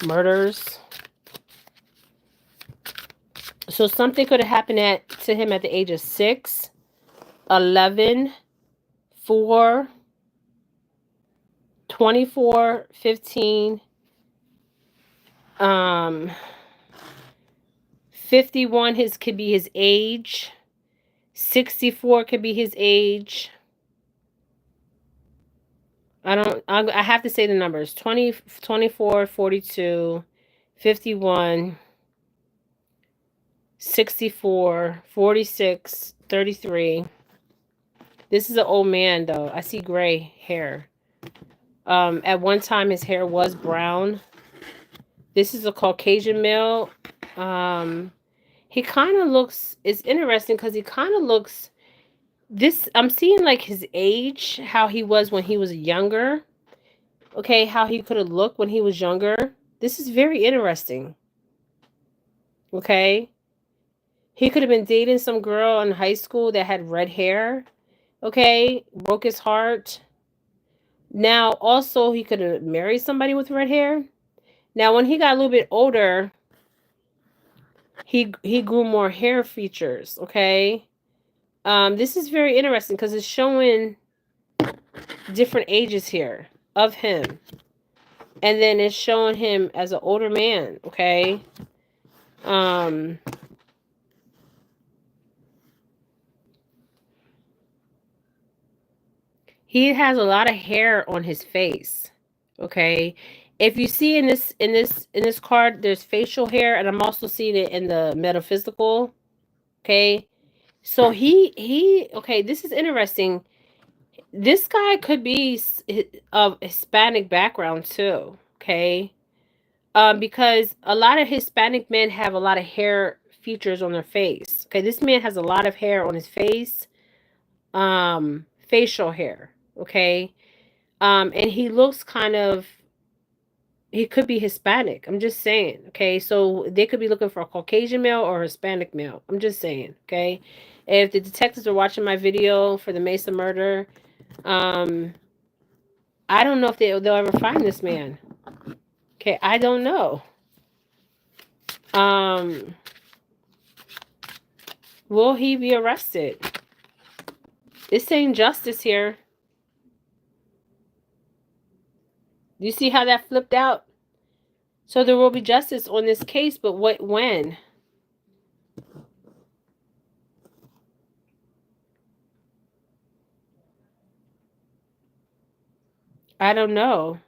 murders. So something could have happened to him at the age of 6, 11, 4, 24, 15, 51 could be his age. 64 could be his age. I have to say the numbers. 20, 24, 42, 51, 64, 46, 33. This is an old man, though. I see gray hair. At one time, his hair was brown. This is a Caucasian male. He kind of looks, it's interesting because he kind of looks, I'm seeing like his age, how he was when he was younger. Okay, how he could have looked when he was younger. This is very interesting. Okay. He could have been dating some girl in high school that had red hair. Okay, broke his heart. Now, also, he could have married somebody with red hair. Now, when he got a little bit older, he grew more hair features. Okay, this is very interesting because it's showing different ages here of him, and then it's showing him as an older man. Okay, he has a lot of hair on his face. Okay. If you see in this card, there's facial hair, and I'm also seeing it in the metaphysical. Okay. So okay, this is interesting. This guy could be of Hispanic background too. Okay. Because a lot of Hispanic men have a lot of hair features on their face. Okay, this man has a lot of hair on his face, facial hair. Okay, and he looks kind of. He could be Hispanic. I'm just saying. Okay, so they could be looking for a Caucasian male or a Hispanic male. I'm just saying. Okay, if the detectives are watching my video for the Mesa murder, um, I don't know if they'll ever find this man. Okay, I don't know. Um, will he be arrested? It's saying justice here. Do you see how that flipped out? So there will be justice on this case, but when? I don't know.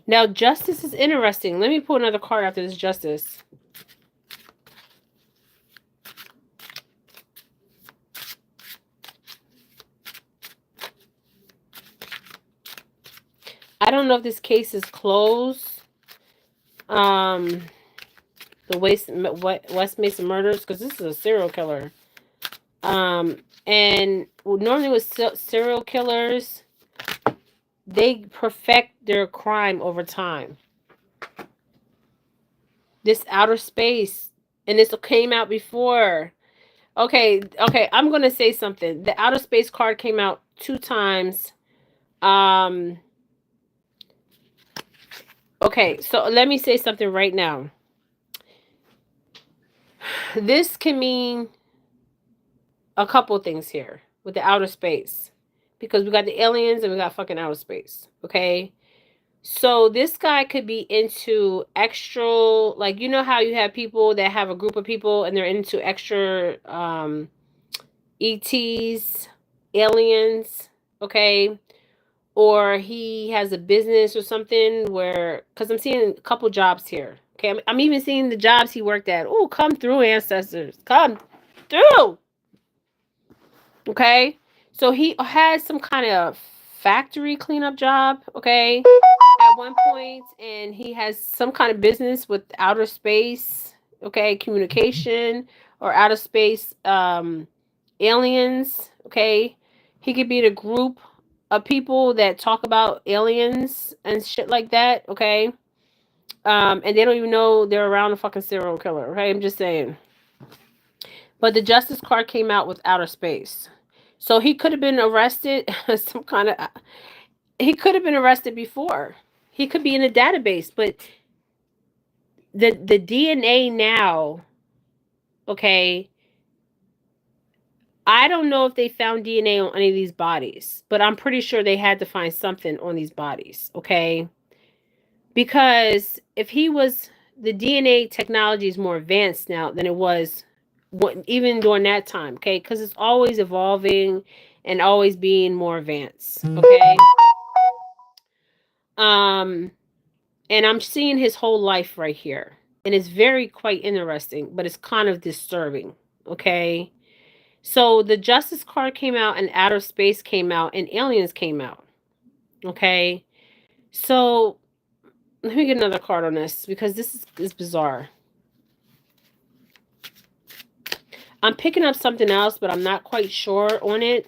Now, justice is interesting. Let me pull another card after this justice. I don't know if this case is closed. The West Mesa murders, because this is a serial killer. And normally with serial killers, they perfect their crime over time. This outer space, and this came out before. Okay, I'm gonna say something. The outer space card came out 2 times. Okay, so let me say something right now. This can mean a couple things here with the outer space. Because we got the aliens and we got fucking outer space. Okay? So this guy could be into extra, like, you know how you have people that have a group of people and they're into extra ETs, aliens, okay? Or he has a business or something where, because I'm seeing a couple jobs here. Okay, I'm even seeing the jobs he worked at. Oh, come through, ancestors. Come through. Okay, so he has some kind of factory cleanup job. Okay, at one point, and he has some kind of business with outer space. Okay, communication or outer space aliens. Okay, he could be in a group of people that talk about aliens and shit like that. Okay, and they don't even know they're around a fucking serial killer. Okay, I'm just saying. But the justice card came out with outer space. So he could have been arrested. Some kind of. He could have been arrested before. He could be in a database, but the DNA now. Okay. I don't know if they found DNA on any of these bodies, but I'm pretty sure they had to find something on these bodies. Okay. Because if he was, the DNA technology is more advanced now than it was even during that time, okay? Because it's always evolving and always being more advanced, okay? Um, and I'm seeing his whole life right here, and it's very quite interesting, but it's kind of disturbing, okay? So the Justice card came out, and Outer Space came out, and Aliens came out, okay? So let me get another card on this because this is bizarre. I'm picking up something else, but I'm not quite sure on it.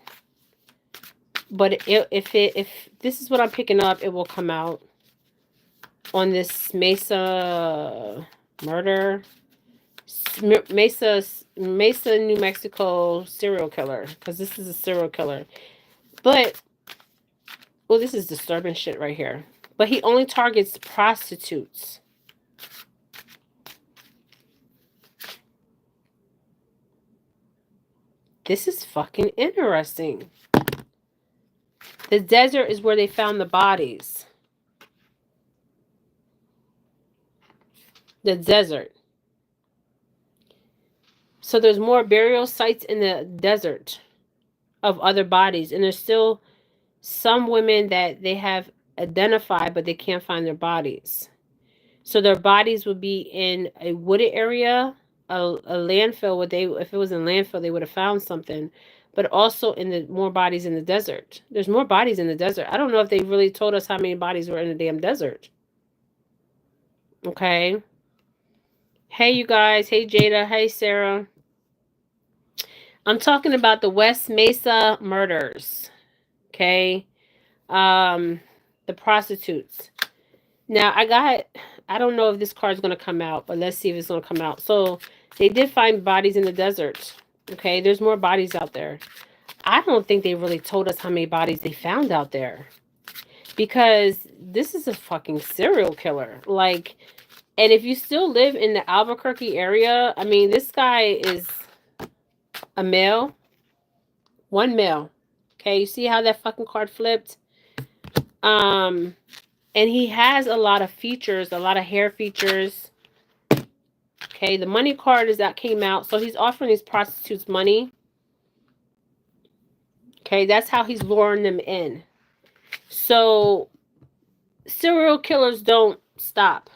But if this is what I'm picking up, it will come out on this Mesa murder, Mesa, New Mexico serial killer, because this is a serial killer. But well, this is disturbing shit right here. But he only targets prostitutes. This is fucking interesting. The desert is where they found the bodies. The desert. So there's more burial sites in the desert of other bodies. And there's still some women that they have identified, but they can't find their bodies. So their bodies would be in a wooded area, a landfill. Would they, if it was in landfill, they would have found something. But also in the more bodies in the desert. There's more bodies in the desert. I don't know if they really told us how many bodies were in the damn desert. Okay. Hey, you guys. Hey, Jada. Hey, Sarah. I'm talking about the West Mesa murders. Okay. The prostitutes. Now, I don't know if this card is going to come out, but let's see if it's going to come out. So, they did find bodies in the desert. Okay. There's more bodies out there. I don't think they really told us how many bodies they found out there. Because this is a fucking serial killer. Like, and if you still live in the Albuquerque area, I mean, this guy is a male. One male. Okay, you see how that fucking card flipped? And he has a lot of features, a lot of hair features. Okay, the money card is that came out. So he's offering these prostitutes money. Okay, that's how he's luring them in. So serial killers don't stop.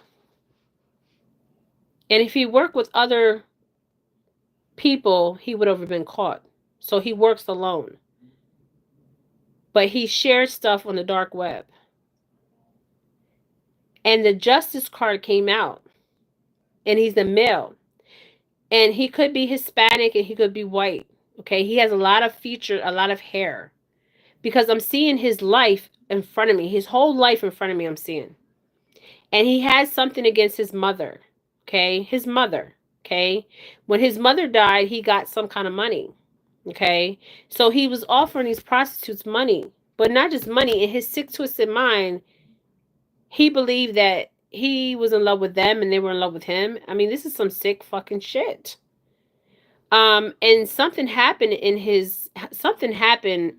And if he worked with other people, he would have been caught. So he works alone. But he shares stuff on the dark web. And the justice card came out. And he's the male. And he could be Hispanic and he could be white. Okay, he has a lot of features, a lot of hair. Because I'm seeing his life in front of me. His whole life in front of me I'm seeing. And he has something against his mother. Okay, his mother. Okay, when his mother died, he got some kind of money. Okay, so he was offering these prostitutes money. But not just money. In his sick, twisted mind, he believed that he was in love with them and they were in love with him. I mean, this is some sick fucking shit. And something happened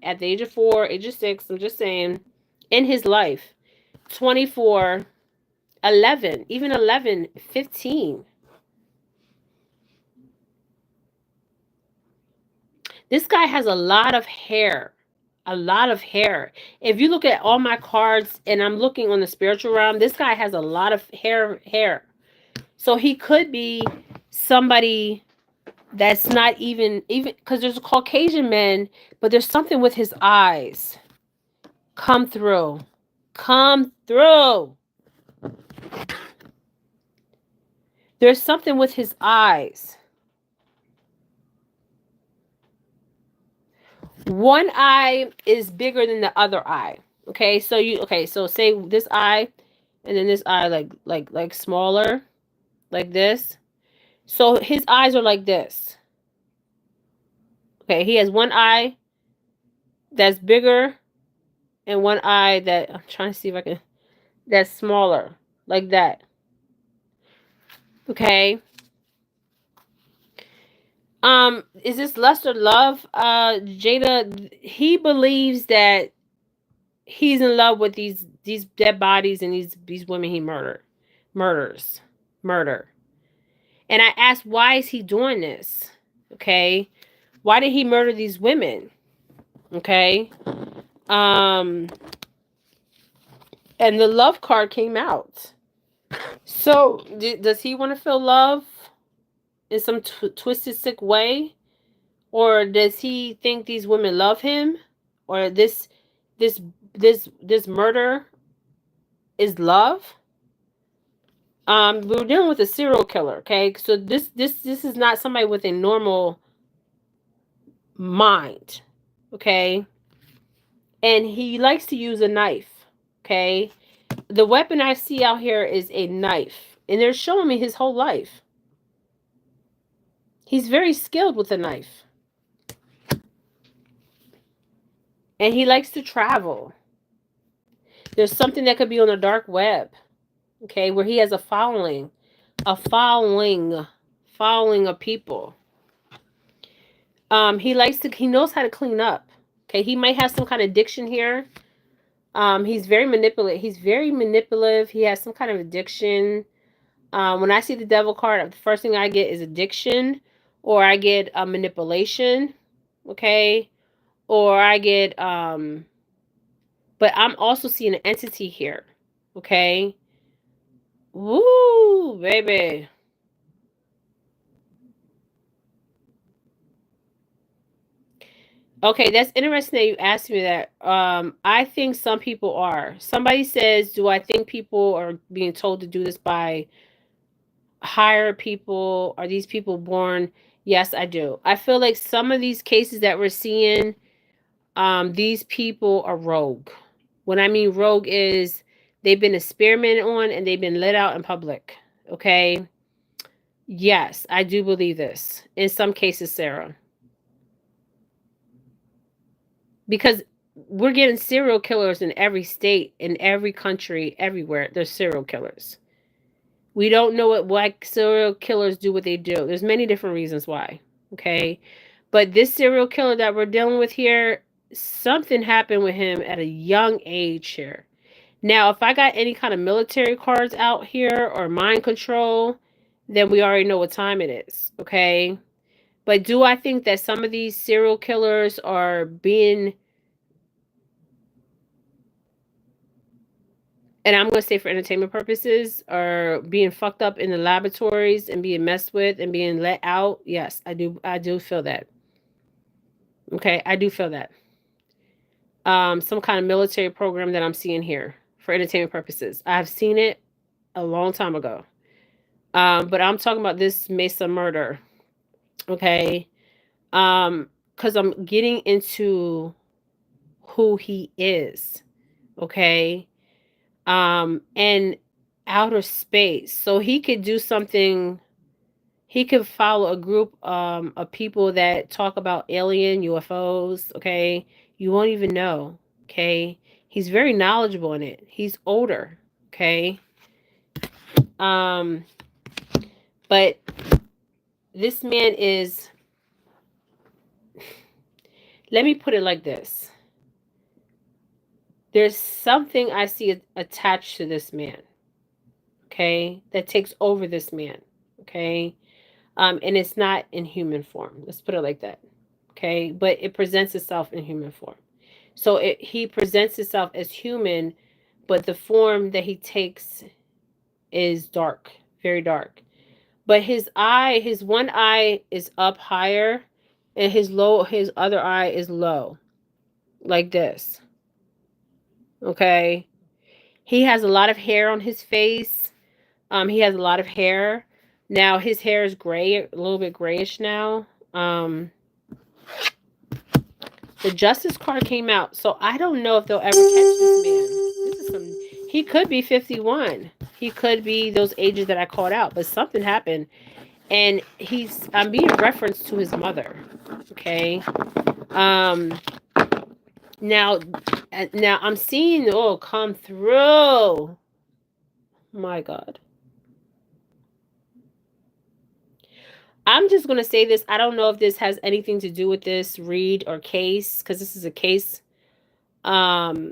at the age of 4, age of 6, I'm just saying, in his life. 24, 11, even 11, 15. This guy has a lot of hair. A lot of hair. If you look at all my cards and I'm looking on the spiritual realm, this guy has a lot of hair. So he could be somebody that's not even because there's a Caucasian man, but there's something with his eyes. Come through. There's something with his eyes. One eye is bigger than the other eye. Okay, so say this eye and then this eye like smaller, like this. So his eyes are like this. Okay, he has one eye that's bigger and one eye that I'm trying to see if I can that's smaller, like that. Okay. Is this lust or love? Jada, he believes that he's in love with these dead bodies and these women he murders. And I asked, why is he doing this? Okay. Why did he murder these women? Okay. And the love card came out. So does he want to feel love in some twisted, sick way? Or does he think these women love him? Or this murder is love? We're dealing with a serial killer, okay? So this is not somebody with a normal mind, okay? And he likes to use a knife, okay? The weapon I see out here is a knife, and they're showing me his whole life. He's very skilled with a knife. And he likes to travel. There's something that could be on the dark web, okay, where he has a following of people. He knows how to clean up. Okay, he might have some kind of addiction here. He's very manipulative. He has some kind of addiction. When I see the devil card, the first thing I get is addiction, or I get manipulation, okay, or I get But I'm also seeing an entity here. Okay. Woo, baby. Okay, that's interesting that you asked me that. I think some people are. Somebody says, do I think people are being told to do this by higher people? Are these people born? Yes, I do. I feel like some of these cases that we're seeing, these people are rogue. What I mean rogue is they've been experimented on and they've been let out in public. Okay. Yes, I do believe this. In some cases, Sarah. Because we're getting serial killers in every state, in every country, everywhere. There's serial killers. We don't know why serial killers do what they do. There's many different reasons why. Okay. But this serial killer that we're dealing with here, something happened with him at a young age here. Now, if I got any kind of military cards out here or mind control, then we already know what time it is. Okay. But do I think that some of these serial killers are being, and I'm going to say for entertainment purposes, are being fucked up in the laboratories and being messed with and being let out? Yes, I do. I do feel that. Okay, I do feel that. Some kind of military program that I'm seeing here for entertainment purposes. I've seen it a long time ago. But I'm talking about this Mesa murder. Okay. Because I'm getting into who he is. Okay. And outer space. So he could do something. He could follow a group of people that talk about alien UFOs. Okay. You won't even know. Okay. He's very knowledgeable in it. He's older. Okay. Um, but this man is, let me put it like this. There's something I see attached to this man, okay, that takes over this man, okay? And it's not in human form. Let's put it like that, okay? But it presents itself in human form. So he presents himself as human, but the form that he takes is dark, very dark. But his one eye is up higher, and his other eye is low, like this. Okay. He has a lot of hair on his face. He has a lot of hair. Now his hair is gray, a little bit grayish now. The justice card came out, so I don't know if they'll ever catch this man. This is some. He could be 51. He could be those ages that I called out, but something happened, and I'm being referenced to his mother. Okay. Um. Now, now I'm seeing come through. My God. I'm just going to say this. I don't know if this has anything to do with this read or case, because this is a case. Now,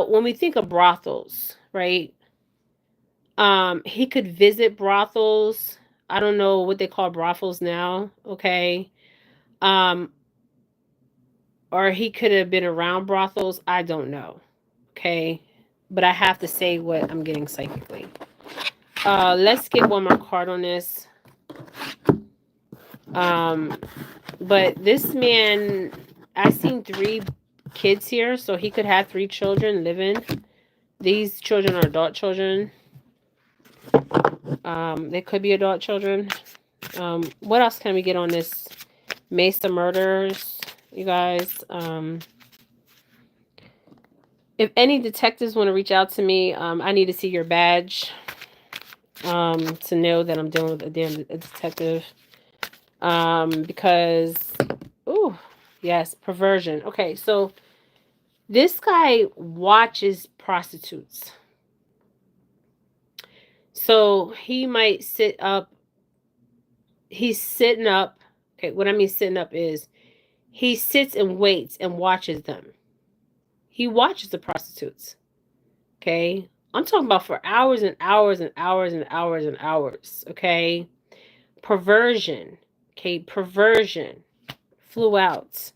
when we think of brothels, right? He could visit brothels. I don't know what they call brothels now, okay? Um, or he could have been around brothels. I don't know, okay? But I have to say what I'm getting psychically. Let's get one more card on this. But this man, I've seen 3 kids here, so he could have 3 children living. These children are adult children. They could be adult children. What else can we get on this Mesa murders, you guys? If any detectives want to reach out to me, I need to see your badge to know that I'm dealing with a detective. Because, ooh, yes, perversion. Okay, so this guy watches prostitutes. So he might sit up. He's sitting up. Okay, what I mean sitting up is he sits and waits and watches them. He watches the prostitutes. Okay, I'm talking about for hours and hours and hours and hours and hours. Okay, perversion. Okay, perversion flew out.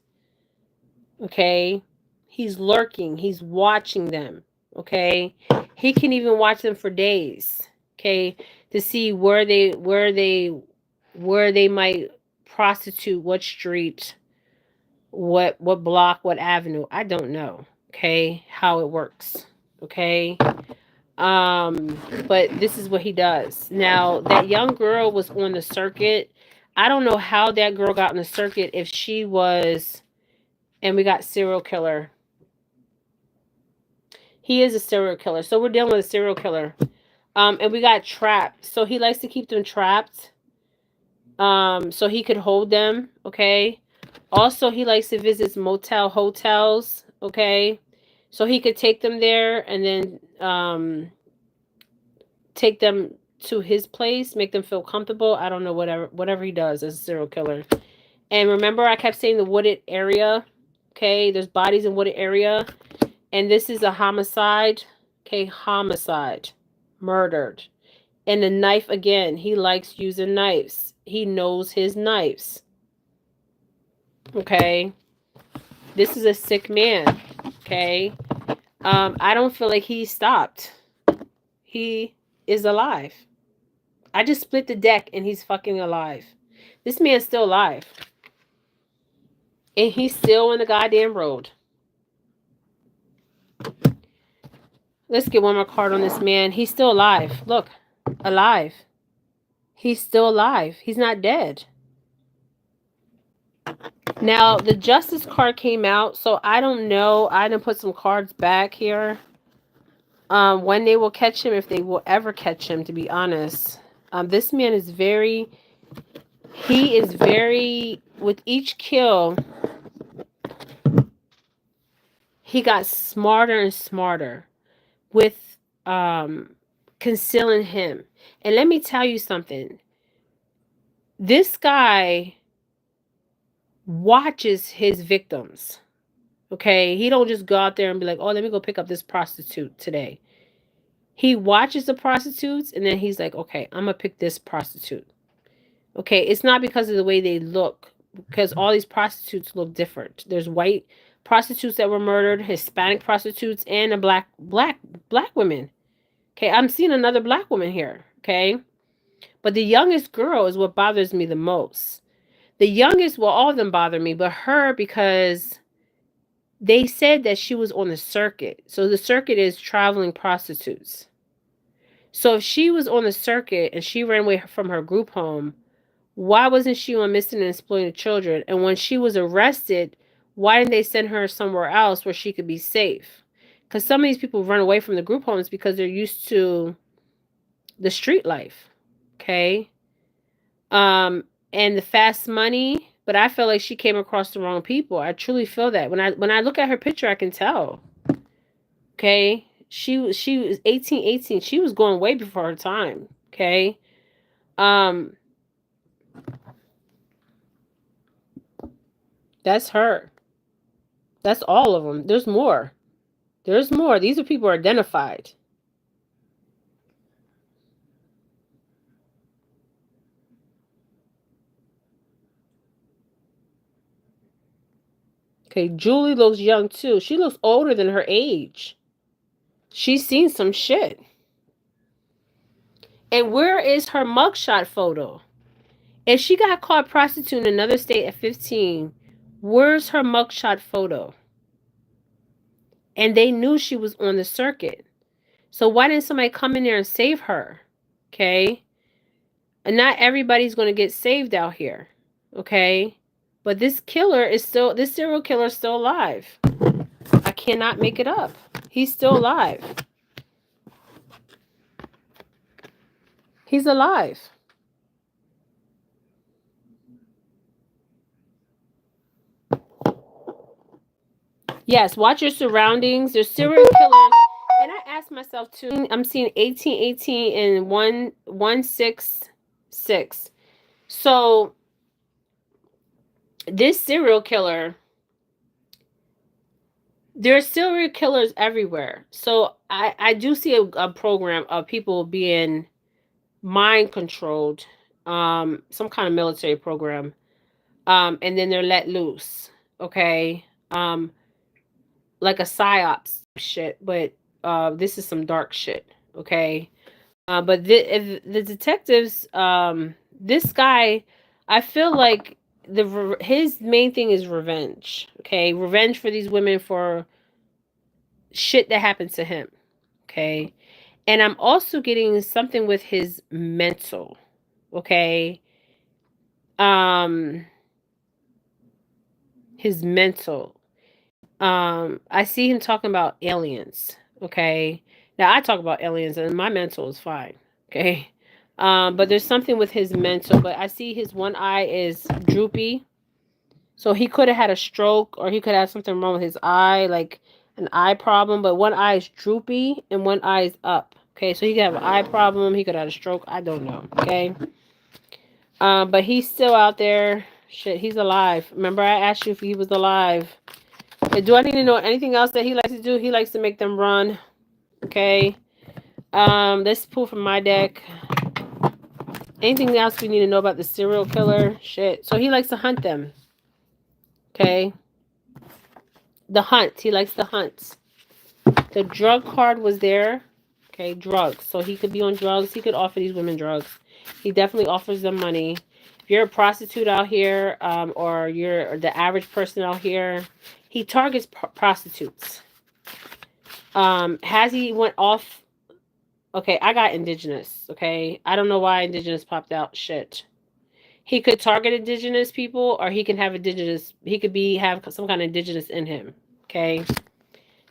Okay? He's lurking. He's watching them. Okay? He can even watch them for days. Okay? To see where they might prostitute, what street, what block, what avenue. I don't know. Okay? How it works. Okay? But this is what he does. Now, that young girl was on the circuit. I don't know how that girl got on the circuit if she was, and we got serial killer. He is a serial killer. So we're dealing with a serial killer. And we got trapped. So he likes to keep them trapped. So he could hold them, okay? Also, he likes to visit motel hotels, okay? So he could take them there and then take them to his place, make them feel comfortable. I don't know, whatever he does as a serial killer. And remember, I kept saying the wooded area. Okay, there's bodies in wooded area, and this is a homicide. Okay, homicide, murdered. And the knife again. He likes using knives. He knows his knives. Okay, this is a sick man. Okay, I don't feel like he stopped. He is alive. I just split the deck and he's fucking alive. This man's still alive. And he's still on the goddamn road. Let's get one more card on this man. He's still alive. Look, alive. He's still alive. He's not dead. Now, the Justice card came out, so I don't know. I didn't put some cards back here. When they will catch him, if they will ever catch him, to be honest. This man is very... He is very... With each kill, he got smarter and smarter with concealing him. And let me tell you something. This guy watches his victims. Okay? He don't just go out there and be like, oh, let me go pick up this prostitute today. He watches the prostitutes and then he's like, okay, I'm going to pick this prostitute. Okay? It's not because of the way they look, because all these prostitutes look different. There's white prostitutes that were murdered, Hispanic prostitutes, and a black women. Okay? I'm seeing another black woman here. Okay? But the youngest girl is what bothers me the most. The youngest, well, all of them bother me, but her, because they said that she was on the circuit. So the circuit is traveling prostitutes. So if she was on the circuit and she ran away from her group home, why wasn't she on missing and exploiting children? And when she was arrested, why didn't they send her somewhere else where she could be safe? Because some of these people run away from the group homes because they're used to the street life. Okay? And the fast money, but I feel like she came across the wrong people. I truly feel that. When I look at her picture, I can tell. Okay? She was 18. She was going way before her time. Okay? That's her. That's all of them. There's more. There's more. These are people identified. Okay, Julie looks young too. She looks older than her age. She's seen some shit. And where is her mugshot photo? If she got caught prostituting in another state at 15, where's her mugshot photo? And they knew she was on the circuit. So why didn't somebody come in there and save her? Okay? And not everybody's going to get saved out here. Okay? But this serial killer is still alive. I cannot make it up. He's still alive. He's alive. Yes, watch your surroundings. There's serial killers. And I asked myself too, I'm seeing 1818 and 1166. So this serial killer, there are serial killers everywhere. So I do see a program of people being mind controlled, some kind of military program, and then they're let loose. Okay. Um, like a psyops shit, but this is some dark shit. Okay. But the detectives, this guy, I feel like his main thing is revenge. Okay, revenge for these women for shit that happened to him. Okay, and I'm also getting something with his mental. Okay, um, his mental. I see him talking about aliens. Okay, now I talk about aliens, and my mental is fine. Okay. But there's something with his mental. But I see his one eye is droopy. So he could have had a stroke or he could have something wrong with his eye, like an eye problem. But one eye is droopy and one eye is up. Okay, so he could have an eye problem. He could have had a stroke. I don't know. Okay. But he's still out there. Shit, he's alive. Remember, I asked you if he was alive. Do I need to know anything else that he likes to do? He likes to make them run. Okay. Let's pull from my deck. Anything else we need to know about the serial killer? Shit. So he likes to hunt them. Okay. The hunt. He likes the hunts. The drug card was there. Okay, drugs. So he could be on drugs. He could offer these women drugs. He definitely offers them money. If you're a prostitute out here, or you're the average person out here, he targets prostitutes. Has he went off? Okay, I got indigenous. Okay, I don't know why indigenous popped out. Shit. He could target indigenous people, or he can have indigenous. He could have some kind of indigenous in him. Okay,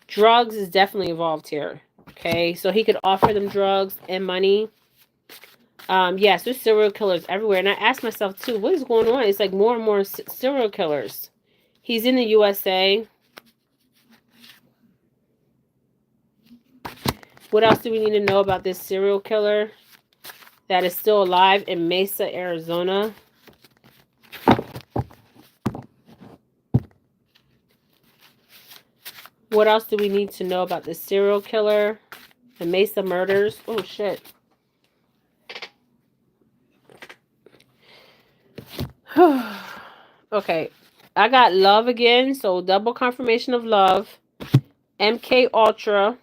drugs is definitely involved here. Okay, so he could offer them drugs and money. Yes, there's serial killers everywhere, and I asked myself too, what is going on? It's like more and more serial killers. He's in the USA. What else do we need to know about this serial killer that is still alive in Mesa, Arizona? What else do we need to know about this serial killer? The Mesa murders. Oh, shit. Okay. I got love again. So double confirmation of love. MK Ultra.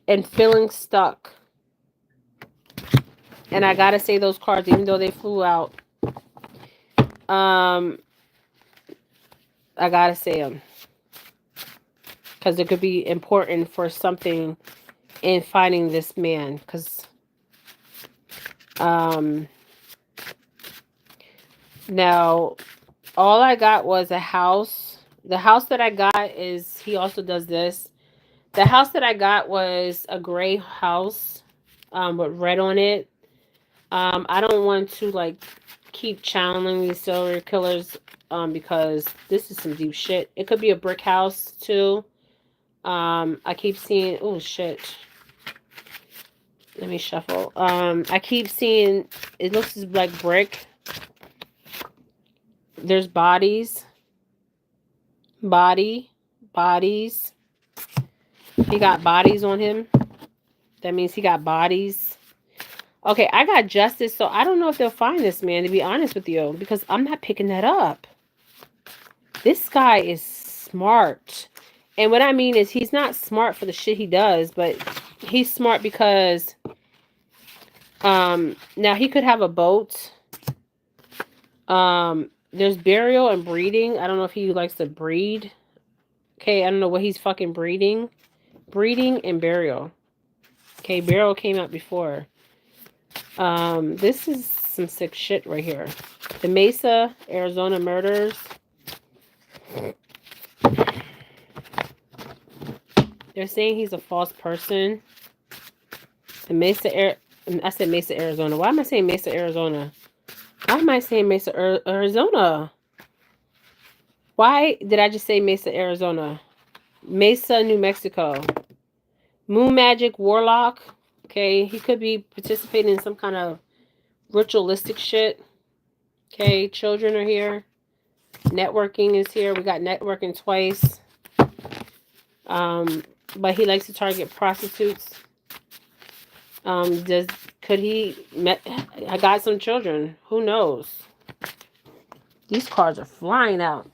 And feeling stuck. And I gotta say those cards, even though they flew out. I gotta say them. Because it could be important for something in finding this man. Because now all I got was a house. The house that I got is, he also does this. The house that I got was a gray house with red on it. I don't want to like keep channeling these serial killers because this is some deep shit. It could be a brick house too. I keep seeing, oh shit. Let me shuffle. I keep seeing, it looks like brick. There's bodies. Bodies. He got bodies on him. That means he got bodies. Okay, I got justice, so I don't know if they'll find this man, to be honest with you, because I'm not picking that up. This guy is smart. And what I mean is he's not smart for the shit he does, but he's smart because now he could have a boat. There's burial and breeding. I don't know if he likes to breed. Okay, I don't know what he's fucking breeding. Breeding and burial. Okay, burial came out before. This is some sick shit right here. The Mesa, Arizona murders. They're saying he's a false person. The I said Mesa, Arizona. Why am I saying Mesa, Arizona? Why am I saying Mesa, Arizona? Why did I just say Mesa, Arizona? Mesa, New Mexico. Moon Magic Warlock. Okay, he could be participating in some kind of ritualistic shit. Okay, children are here. Networking is here. We got networking twice. But he likes to target prostitutes. Could he I got some children. Who knows? These cards are flying out.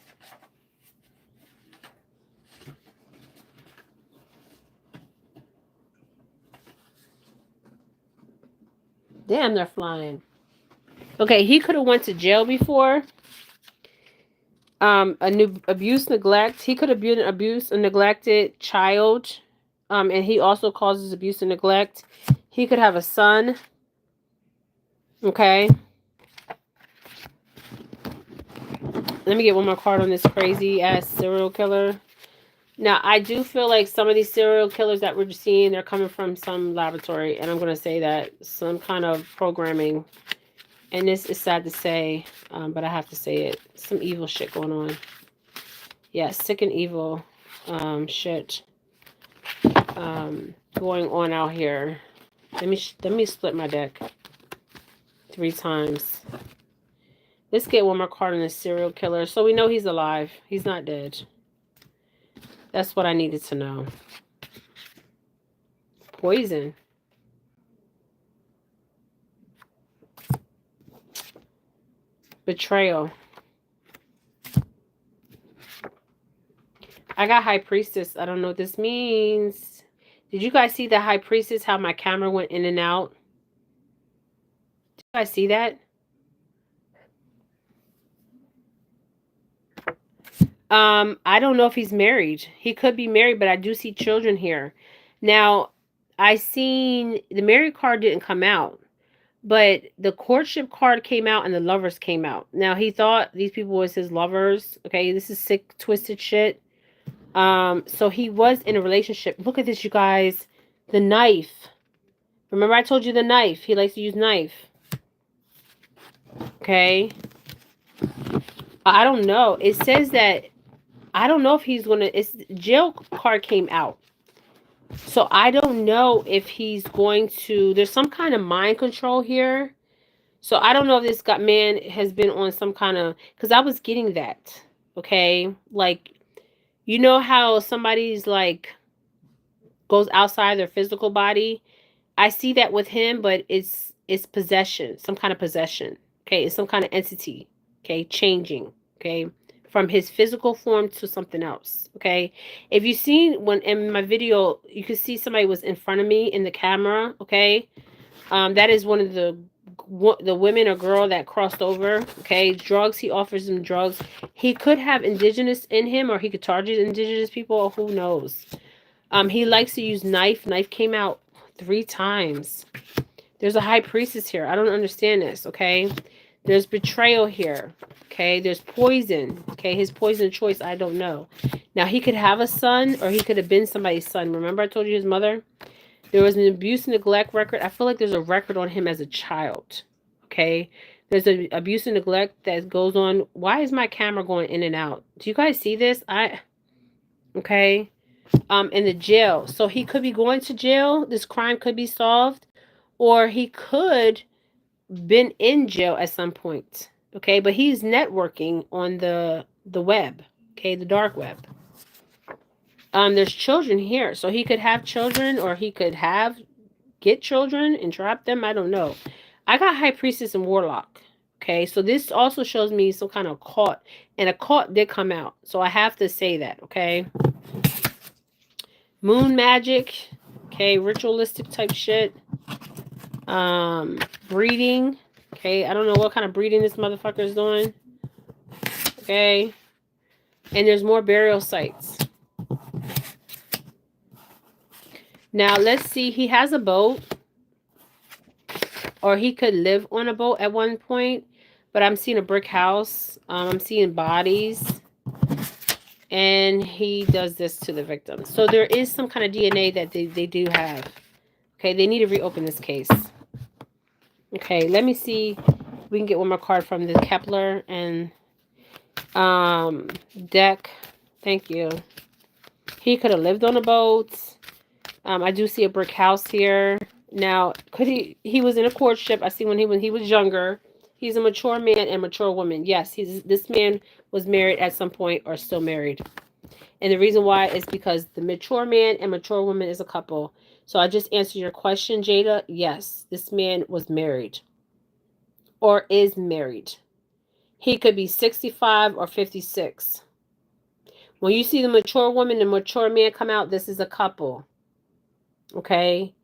Damn, they're flying. Okay, he could have went to jail before. A new abuse, neglect. He could have been an abused and neglected child. And he also causes abuse and neglect. He could have a son. Okay. Let me get one more card on this crazy ass serial killer. Now, I do feel like some of these serial killers that we're seeing, they're coming from some laboratory. And I'm going to say that some kind of programming. And this is sad to say, but I have to say it. Some evil shit going on. Yeah, sick and evil shit going on out here. Let me split my deck 3 times. Let's get one more card on this serial killer. So we know he's alive. He's not dead. That's what I needed to know. Poison. Betrayal. I got High Priestess. I don't know what this means. Did you guys see the High Priestess, how my camera went in and out? Did you guys see that? I don't know if he's married. He could be married, but I do see children here. Now, I seen the married card didn't come out, but the courtship card came out and the lovers came out. Now, he thought these people was his lovers. Okay, this is sick, twisted shit. So he was in a relationship. Look at this, you guys. The knife. Remember I told you the knife. He likes to use knife. Okay. I don't know. It says that I don't know if he's gonna. It's jail card came out, so I don't know if he's going to. There's some kind of mind control here, so I don't know if this man has been on some kind of. Because I was getting that. Okay, like you know how somebody's like goes outside their physical body. I see that with him, but it's possession, some kind of possession. Okay, it's some kind of entity. Okay, changing. Okay, from his physical form to something else. Okay, if you seen when in my video, you could see somebody was in front of me in the camera. Okay, that is one of the women or girl that crossed over. Okay, drugs. He offers them drugs. He could have indigenous in him, or he could target indigenous people. Who knows? He likes to use knife. Knife came out 3 times. There's a high priestess here. I don't understand this. Okay, there's betrayal here. Okay, there's poison. Okay, his poison choice, I don't know. Now, he could have a son or he could have been somebody's son. Remember I told you his mother? There was an abuse and neglect record. I feel like there's a record on him as a child. Okay, there's an abuse and neglect that goes on. Why is my camera going in and out? Do you guys see this? Okay, in the jail. So he could be going to jail. This crime could be solved. Or he could been in jail at some point. Okay, but he's networking on the web. Okay, the dark web. There's children here, so he could have children, or he could get children and trap them. I don't know. I got High Priestess and Warlock. Okay, so this also shows me some kind of cult, and a cult did come out. So I have to say that. Okay, moon magic. Okay, ritualistic type shit. Breeding. Okay, I don't know what kind of breeding this motherfucker is doing. Okay, and there's more burial sites. Now let's see. He has a boat, or he could live on a boat at one point. But I'm seeing a brick house. I'm seeing bodies, and he does this to the victim. So there is some kind of DNA that they do have. Okay, they need to reopen this case. Okay, let me see. We can get one more card from the Kepler and deck. Thank you. He could have lived on a boat. I do see a brick house here. Now, could he was in a courtship. I see when he was younger. He's a mature man and mature woman. Yes, this man was married at some point or still married. And the reason why is because the mature man and mature woman is a couple. So I just answered your question, Jada. Yes, this man was married or is married. He could be 65 or 56. When you see the mature woman and mature man come out, this is a couple. Okay.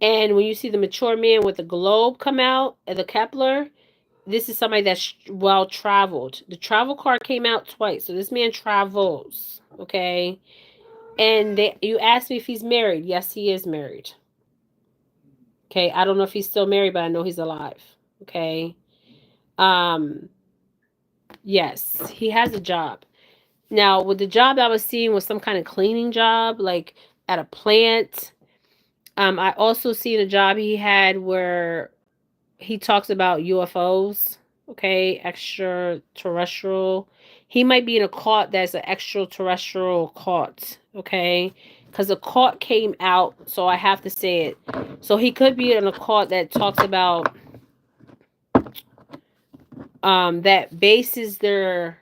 And when you see the mature man with the globe come out and the Kepler, this is somebody that's well traveled. The travel card came out twice, so this man travels. Okay, and you asked me if he's married. Yes, he is married. Okay, I don't know if he's still married, but I know he's alive. Okay, um, yes, he has a job. Now, with the job I was seeing was some kind of cleaning job, like at a plant. I also seen a job he had where he talks about UFOs, okay, extraterrestrial. He might be in a cult that's an extraterrestrial cult, okay, because the cult came out, so I have to say it. So he could be in a cult that talks about that bases their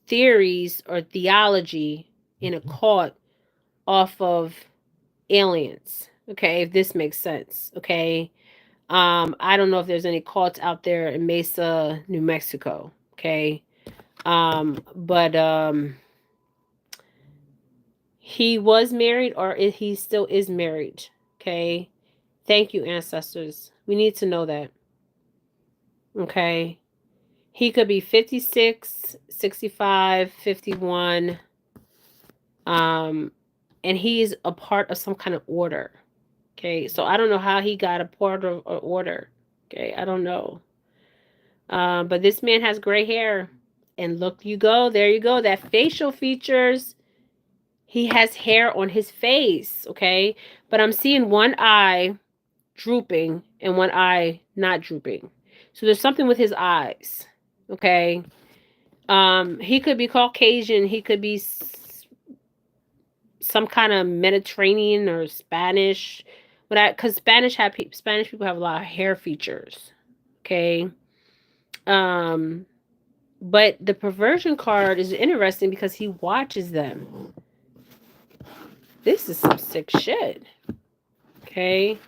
theories or theology in a cult off of aliens. Okay, if this makes sense. Okay. I don't know if there's any cults out there in Mesa, New Mexico. Okay. But he was married or he still is married. Okay. Thank you, ancestors. We need to know that. Okay. He could be 56, 65, 51. And he's a part of some kind of order. Okay. So I don't know how he got a part of an order. Okay. I don't know. But this man has gray hair. And look, you go. There you go. That facial features. He has hair on his face. Okay. But I'm seeing one eye drooping and one eye not drooping. So there's something with his eyes. Okay. He could be Caucasian. He could be some kind of Mediterranean or Spanish. But because Spanish people have a lot of hair features. Okay. But the perversion card is interesting because he watches them. This is some sick shit. Okay.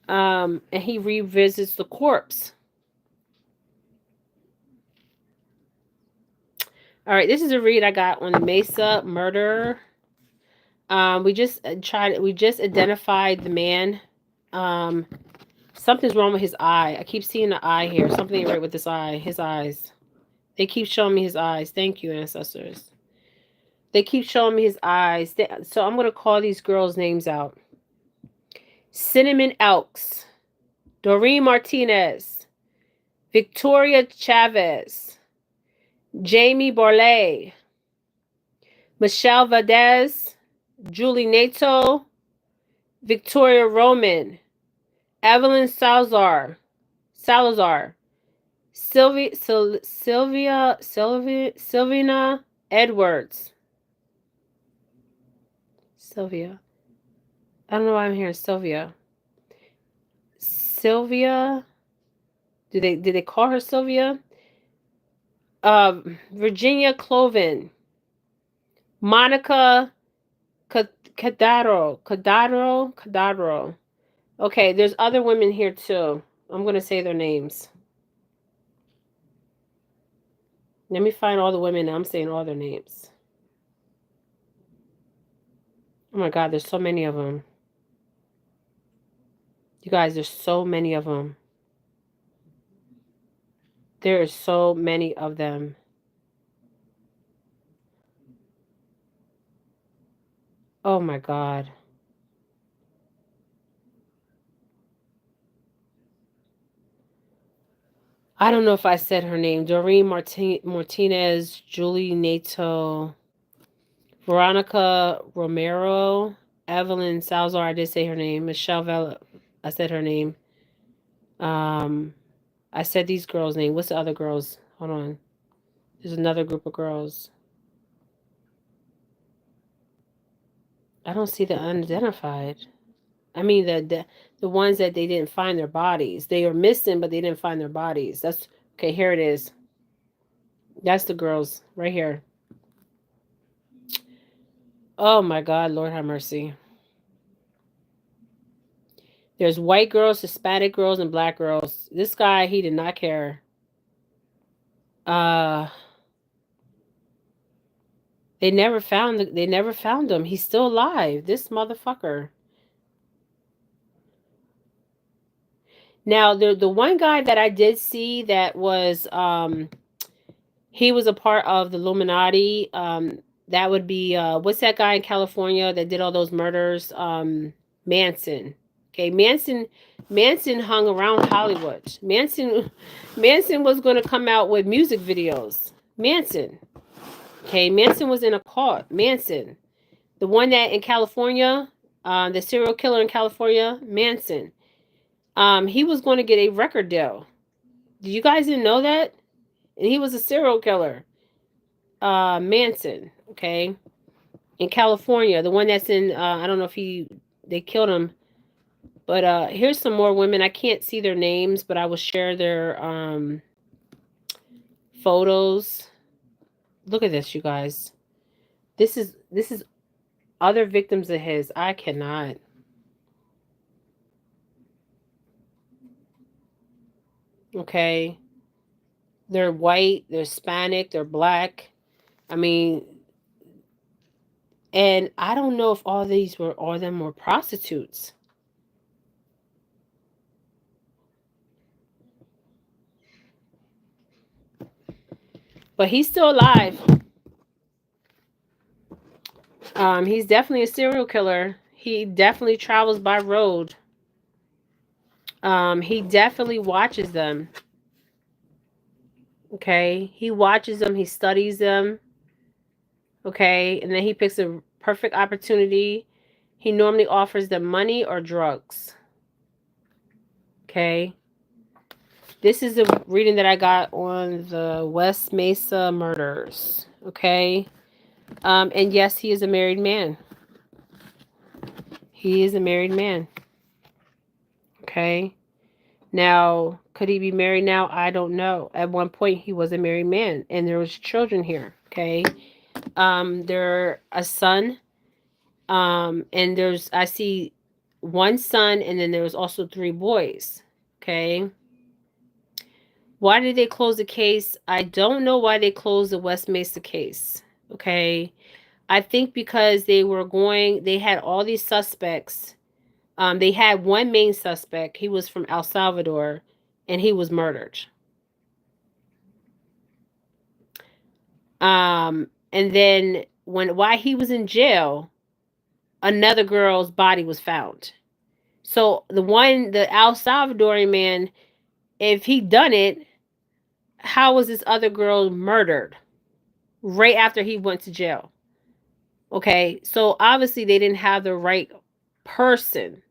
And he revisits the corpse. All right, this is a read I got on the Mesa murder. We just identified the man. Something's wrong with his eye. I keep seeing the eye here. Something ain't right with this eye. His eyes. They keep showing me his eyes. Thank you, ancestors. They keep showing me his eyes. So I'm going to call these girls' names out. Cinnamon Elks. Doreen Martinez. Victoria Chavez. Jamie Borley. Michelle Valdez. Julie Nato. Victoria Roman. Evelyn Salazar. Sylvina Edwards. Sylvia. I don't know why I'm hearing Sylvia. Sylvia. Did they call her Sylvia? Virginia Cloven. Monica Cadaro. Okay, there's other women here too. I'm gonna say their names. Let me find all the women. I'm saying all their names. Oh my God, there's so many of them. You guys, there's so many of them. There are so many of them. Oh my God. I don't know if I said her name. Doreen Martinez, Julie Nato, Veronica Romero, Evelyn Salazar. I did say her name. Michelle Vela. I said her name. I said these girls' name. What's the other girls? Hold on. There's another group of girls. I don't see the unidentified. I mean the ones that they didn't find their bodies. They are missing, but they didn't find their bodies. That's okay. Here it is. That's the girls right here. Oh my God, Lord have mercy. There's white girls, Hispanic girls, and black girls. This guy, he did not care. They never found him. He's still alive. This motherfucker. Now the one guy that I did see that was he was a part of the Illuminati. That would be what's that guy in California that did all those murders? Manson. Okay, Manson hung around Hollywood. Manson was going to come out with music videos. Manson. Okay, Manson was in a cult. Manson, the one that in California, the serial killer in California, Manson. He was going to get a record deal. Did you guys didn't know that? And he was a serial killer. Manson, okay, in California, the one that's in I don't know if they killed him, but here's some more women. I can't see their names, but I will share their photos. Look at this, you guys. This is other victims of his. I cannot. Okay. They're white, they're Hispanic, they're black. I mean, and I don't know if all of them were prostitutes. But he's still alive. He's definitely a serial killer. He definitely travels by road. He definitely watches them. Okay, he watches them. He studies them. Okay, and then he picks a perfect opportunity. He normally offers them money or drugs. Okay, this is the reading that I got on the West Mesa murders. Okay, and yes, he is a married man. He is a married man. Okay. Now, could he be married now? I don't know. At one point, he was a married man, and there was children here. Okay. There a son. And I see one son, and then there was also 3 boys. Okay. Why did they close the case? I don't know why they closed the West Mesa case. Okay. I think because they had all these suspects. They had one main suspect. He was from El Salvador, and he was murdered. And then while he was in jail, another girl's body was found. So the El Salvadorian man, if he done it, how was this other girl murdered right after he went to jail? Okay, so obviously they didn't have the right person.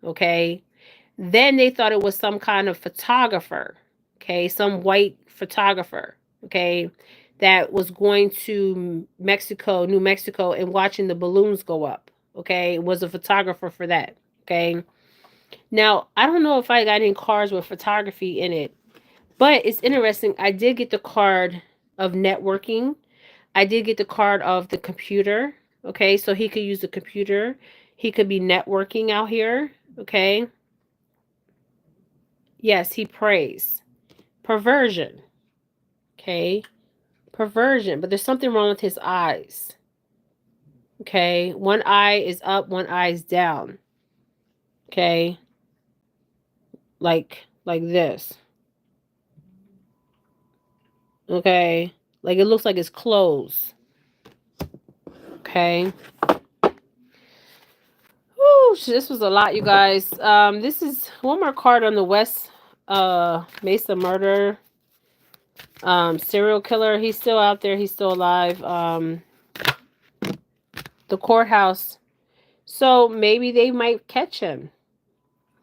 Okay, then they thought it was some kind of photographer. Okay, some white photographer. Okay, that was going to New Mexico, and watching the balloons go up. Okay, was a photographer for that. Okay, now I don't know if I got any cards with photography in it, but it's interesting. I did get the card of networking. I did get the card of the computer. Okay, so he could use the computer. He could be networking out here. Okay. Yes, he prays. Perversion. Okay. Perversion. But there's something wrong with his eyes. Okay. One eye is up, one eye is down. Okay. Like this. Okay. Like it looks like it's closed. Okay. Whew, this was a lot, you guys. This is one more card on the West Mesa murder. Serial killer. He's still out there. He's still alive. The courthouse. So maybe they might catch him.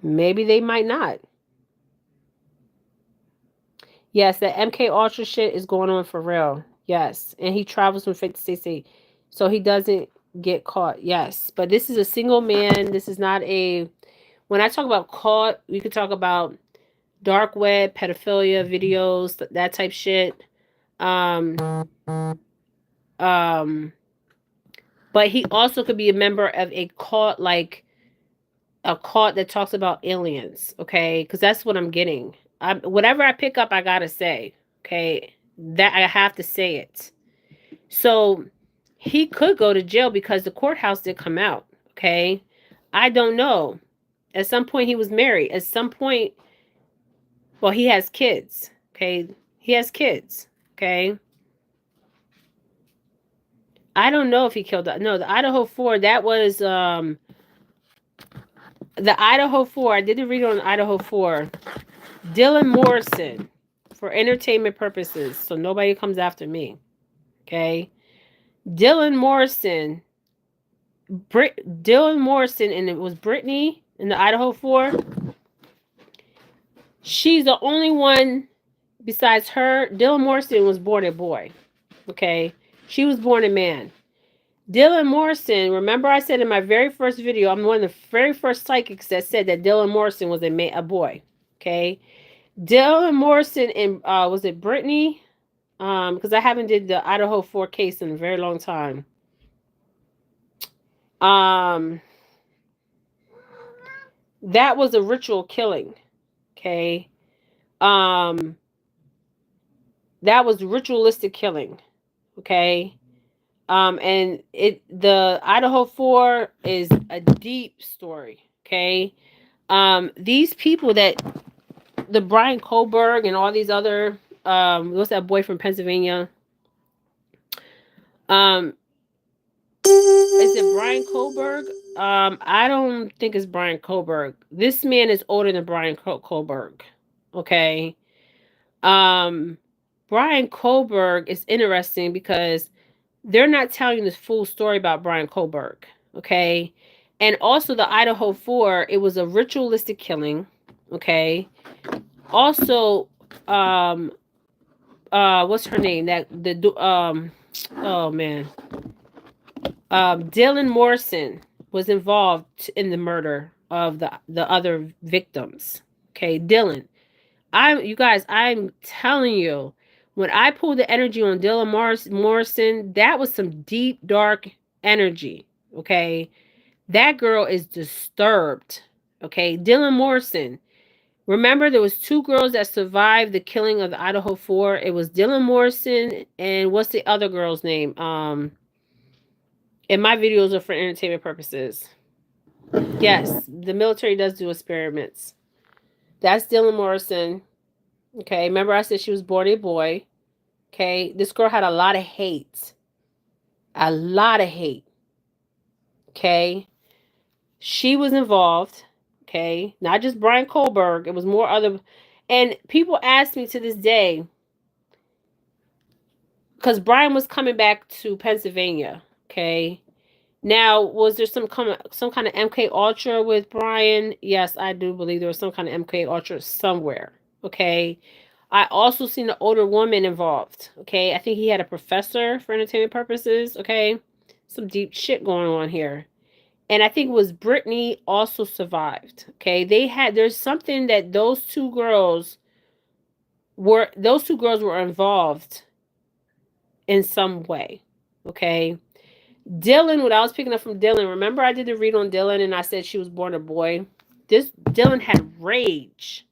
Maybe they might not. Yes, that MK Ultra shit is going on for real. Yes. And he travels from state to state. So he doesn't get caught. Yes. But this is a single man. This is not a... When I talk about caught, we could talk about dark web, pedophilia, videos, that type shit. But he also could be a member of a cult, like a cult that talks about aliens, okay? Because that's what I'm getting. Whatever I pick up, I gotta say, okay? That I have to say it. So he could go to jail because the courthouse did come out. Okay. I don't know. At some point, he was married. At some point, well, he has kids. Okay. He has kids. Okay. I don't know if he killed. No, the Idaho 4, that was the Idaho 4. I didn't read on Idaho 4. Dylan Morrison, for entertainment purposes, so nobody comes after me. Okay. Dylan Morrison, Dylan Morrison, and it was Brittany in the Idaho 4. She's the only one besides her. Dylan Morrison was born a boy. Okay. She was born a man. Dylan Morrison, remember I said in my very first video, I'm one of the very first psychics that said that Dylan Morrison was a boy. Okay. Dylan Morrison and was it Brittany? Because I haven't did the Idaho 4 case in a very long time. That was a ritual killing. Okay. That was ritualistic killing. Okay. And the Idaho 4 is a deep story. Okay. These people that the Brian Kohlberg and all these other what's that boy from Pennsylvania? Is it Brian Kohlberg? I don't think it's Brian Kohlberg. This man is older than Brian Kohlberg. Okay. Brian Kohlberg is interesting because they're not telling you the full story about Brian Kohlberg. Okay. And also the Idaho 4, it was a ritualistic killing. Okay. Also, what's her name? Oh man. Dylan Morrison was involved in the murder of the other victims. Okay, Dylan. I'm telling you, when I pulled the energy on Dylan Morrison, that was some deep, dark energy. Okay. That girl is disturbed. Okay. Dylan Morrison. Remember, there was 2 girls that survived the killing of the Idaho 4. It was Dylan Morrison and what's the other girl's name? And my videos are for entertainment purposes. Yes, the military does do experiments. That's Dylan Morrison. Okay, remember I said she was born a boy. Okay, this girl had a lot of hate. A lot of hate. Okay, she was involved. Okay, not just Brian Kohlberg. It was more other. And people ask me to this day, because Brian was coming back to Pennsylvania. Okay. Now, was there some kind of MK Ultra with Brian? Yes, I do believe there was some kind of MK Ultra somewhere. Okay. I also seen an older woman involved. Okay. I think he had a professor for entertainment purposes. Okay. Some deep shit going on here. And I think it was Brittany also survived. Okay. There's something that those two girls were involved in some way. Okay. Dylan, what I was picking up from Dylan, remember I did a read on Dylan and I said she was born a boy? This Dylan had rage.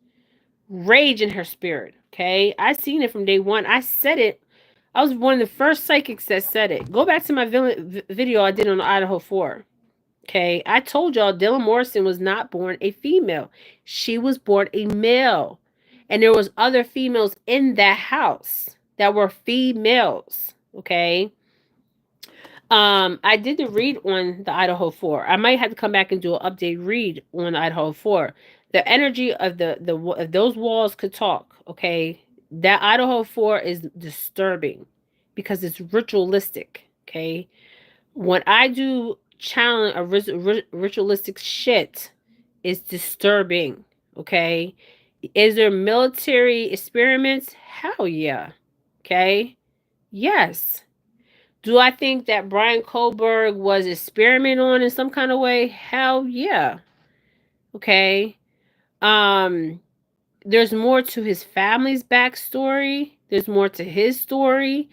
Rage in her spirit. Okay. I seen it from day one. I said it. I was one of the first psychics that said it. Go back to my video I did on the Idaho 4. Okay. I told y'all Dylan Morrison was not born a female. She was born a male. And there was other females in that house that were females. Okay. I did the read on the Idaho 4. I might have to come back and do an update read on the Idaho 4. The energy of of those walls could talk. Okay, that Idaho 4 is disturbing because it's ritualistic. Okay, when I do challenge a ritualistic shit, it's disturbing. Okay, is there military experiments? Hell yeah. Okay, yes. Do I think that Brian Kohlberg was experimented on in some kind of way? Hell yeah. Okay. There's more to his family's backstory. There's more to his story.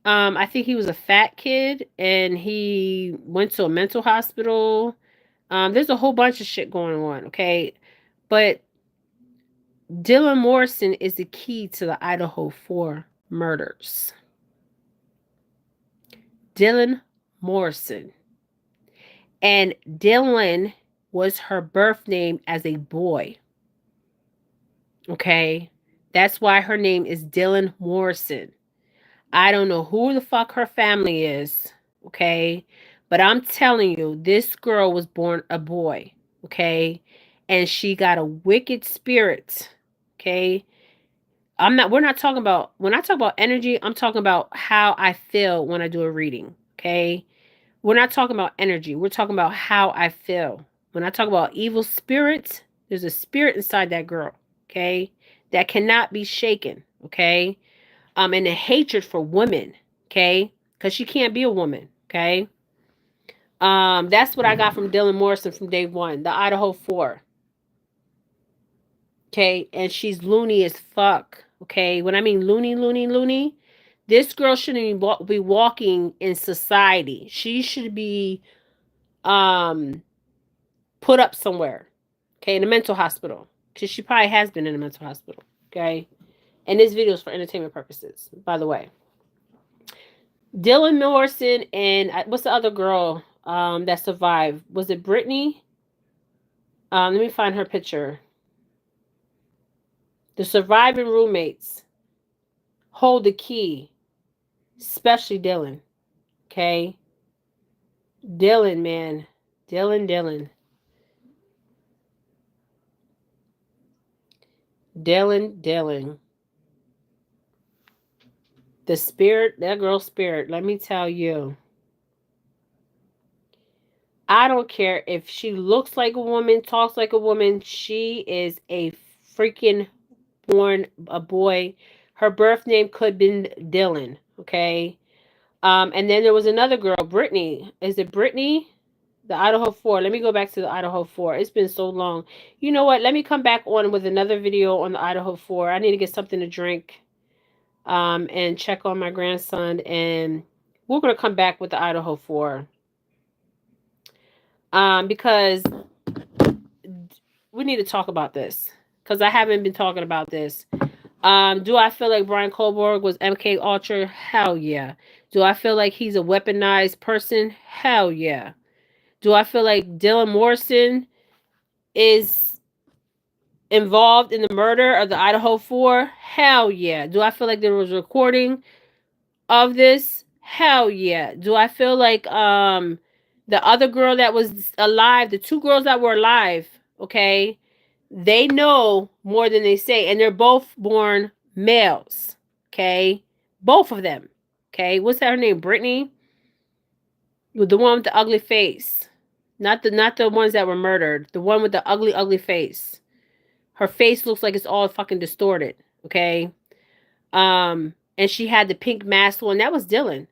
I think he was a fat kid and he went to a mental hospital. There's a whole bunch of shit going on, okay? But Dylan Morrison is the key to the Idaho 4 murders. Dylan Morrison. And Dylan was her birth name as a boy. Okay? That's why her name is Dylan Morrison. I don't know who the fuck her family is. Okay? But I'm telling you, this girl was born a boy. Okay? And she got a wicked spirit. Okay? We're not talking about, when I talk about energy, I'm talking about how I feel when I do a reading. Okay? We're not talking about energy. We're talking about how I feel. When I talk about evil spirits, there's a spirit inside that girl, okay, that cannot be shaken, okay? And a hatred for women, okay? Because she can't be a woman, okay? That's what I got from Dylan Morrison from day one, the Idaho 4. Okay, and she's loony as fuck. Okay, when I mean loony, this girl shouldn't be walking in society. She should be um put up somewhere, okay, in a mental hospital, because she probably has been in a mental hospital, okay. And this video is for entertainment purposes, by the way. Dylan Morrison and what's the other girl that survived? Was it Brittany? Let me find her picture. The surviving roommates hold the key, especially Dylan. Okay, Dylan, man, Dylan, Dylan. The spirit, that girl's spirit, let me tell you. I don't care if she looks like a woman, talks like a woman. She is a freaking born a boy. Her birth name could have been Dylan, okay? And then there was another girl, Brittany. Is it Brittany? The Idaho 4. Let me go back to the Idaho 4. It's been so long. You know what? Let me come back on with another video on the Idaho 4. I need to get something to drink and check on my grandson. And we're going to come back with the Idaho 4. Because we need to talk about this. Because I haven't been talking about this. Do I feel like Brian Kohlberg was MK Ultra? Hell yeah. Do I feel like he's a weaponized person? Hell yeah. Do I feel like Dylan Morrison is involved in the murder of the Idaho 4? Hell yeah. Do I feel like there was recording of this? Hell yeah. Do I feel like the other girl that was alive, the two girls that were alive, okay, they know more than they say, and they're both born males, okay, both of them, okay. What's her name? Brittany, the one with the ugly face, not the ones that were murdered, the one with the ugly face. Her face looks like it's all fucking distorted, okay. And she had the pink mask on. That was Dylan.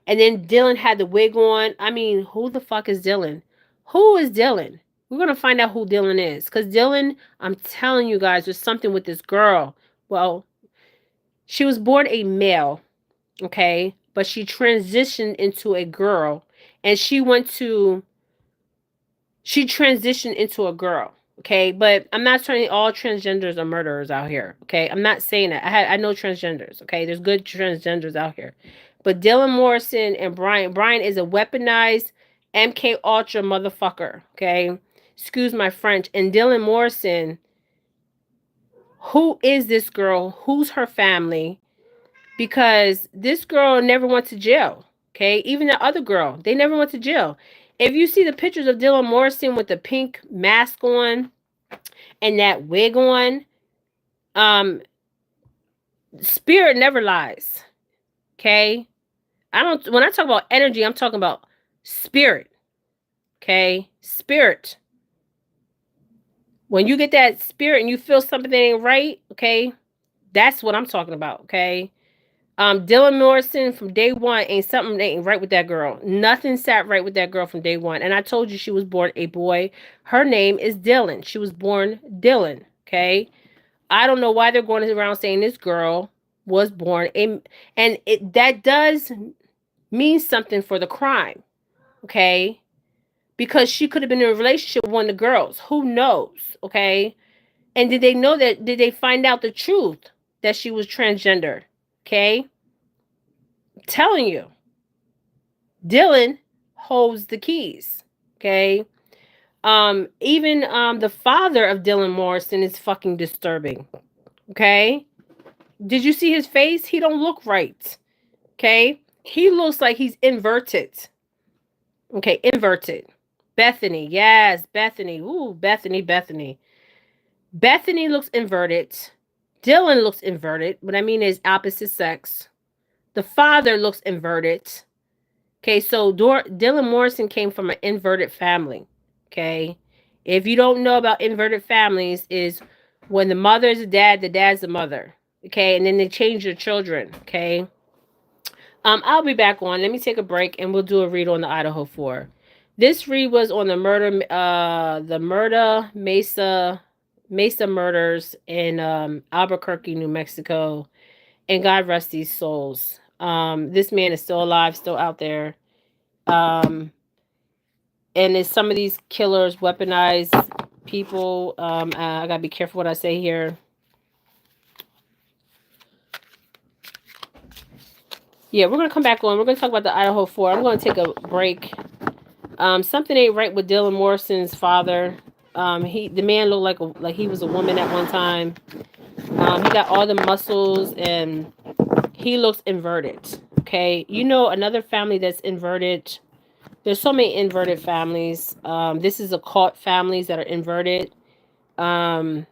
And then Dylan had the wig on. I mean, who the fuck is Dylan? Who is Dylan? We're going to find out who Dylan is. Because Dylan, I'm telling you guys, there's something with this girl. Well, she was born a male, okay? But she transitioned into a girl. And she transitioned into a girl, okay? But I'm not saying all transgenders are murderers out here, okay? I'm not saying that. I know transgenders, okay? There's good transgenders out here. But Dylan Morrison and Brian is a weaponized MK Ultra motherfucker, okay? Excuse my French. And Dylan Morrison, who is this girl? Who's her family? Because this girl never went to jail, okay? Even the other girl, they never went to jail. If you see the pictures of Dylan Morrison with the pink mask on and that wig on, spirit never lies, okay? When I talk about energy, I'm talking about spirit. Okay? Spirit. When you get that spirit and you feel something ain't right, okay? That's what I'm talking about, okay? Dylan Morrison from day one ain't right with that girl. Nothing sat right with that girl from day one. And I told you she was born a boy. Her name is Dylan. She was born Dylan, okay? I don't know why they're going around saying this girl was born that does mean something for the crime, okay? Because she could have been in a relationship with one of the girls. Who knows, okay? And did they find out the truth that she was transgender, okay? I'm telling you. Dylan holds the keys. Okay. Even the father of Dylan Morrison is fucking disturbing. Okay. Did you see his face? He don't look right. Okay. He looks like he's inverted. Okay, inverted. Bethany, yes, Bethany. Ooh, Bethany, Bethany. Bethany looks inverted. Dylan looks inverted. What I mean is opposite sex. The father looks inverted. Okay, so Dylan Morrison came from an inverted family. Okay, if you don't know about inverted families, is when the mother's the dad, the dad's the mother. Okay, and then they change their children. Okay, I'll be back on. Let me take a break, and we'll do a read on the Idaho 4. This read was on the Mesa murders in Albuquerque, New Mexico, and God rest these souls. This man is still alive, still out there. And it's some of these killers weaponize people. I gotta be careful what I say here. Yeah, we're gonna come back on. We're gonna talk about the Idaho 4. I'm gonna take a break. Something ain't right with Dylan Morrison's father. The man looked like he was a woman at one time. He got all the muscles and he looks inverted. Okay, you know another family that's inverted. There's so many inverted families. This is occult families that are inverted. I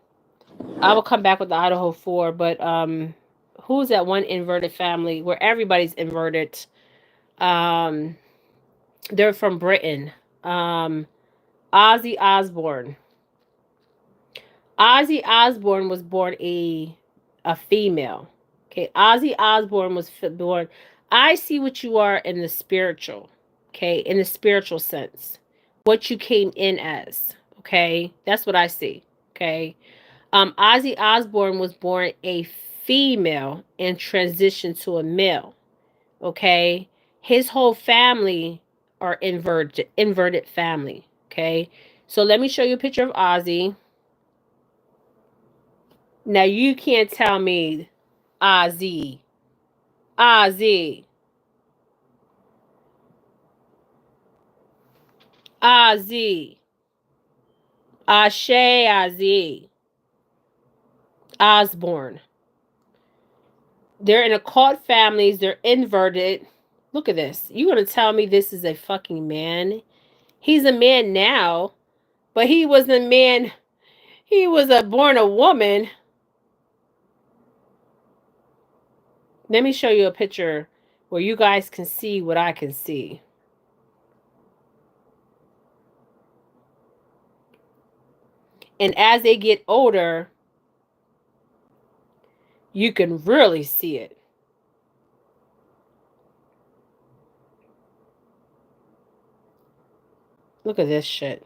will come back with the Idaho 4, but who's that one inverted family where everybody's inverted? Um, they're from Britain. Um, Ozzy Osbourne. Ozzy Osbourne was born a female. Okay, Ozzy Osbourne was born. I see what you are in the spiritual. Okay, in the spiritual sense, what you came in as. Okay, that's what I see. Okay, Ozzy Osbourne was born a female and transitioned to a male. Okay, his whole family are inverted family. Okay, so let me show you a picture of Ozzy. Now you can't tell me Ozzy. Ozzy. Ozzy. Ashe Ozzy. Osborne. They're in occult families. They're inverted. Look at this. You gonna tell me this is a fucking man? He's a man now, but he was a man. He was born a woman. Let me show you a picture where you guys can see what I can see. And as they get older, you can really see it. Look at this shit.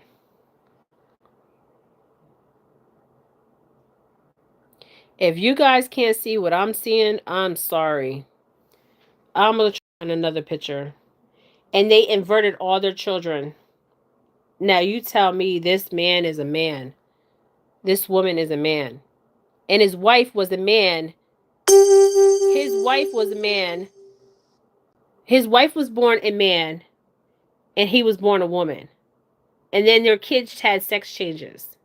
If you guys can't see what I'm seeing, I'm sorry. I'm going to try another picture. And they inverted all their children. Now you tell me this man is a man. This woman is a man. And his wife was a man. His wife was a man. His wife was born a man. And he was born a woman. And then their kids had sex changes.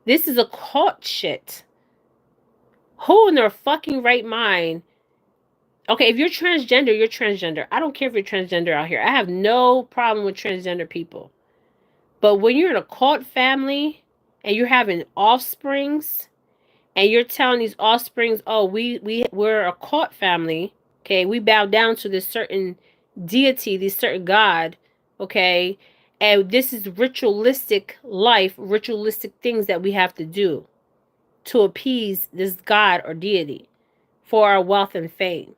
This is a cult shit. Who in their fucking right mind? Okay, if you're transgender, you're transgender. I don't care if you're transgender out here. I have no problem with transgender people. But when you're in a cult family and you're having offsprings and you're telling these offsprings, oh, we're a cult family, okay, we bow down to this certain deity, this certain God, okay, and this is ritualistic life, ritualistic things that we have to do to appease this God or deity for our wealth and fame.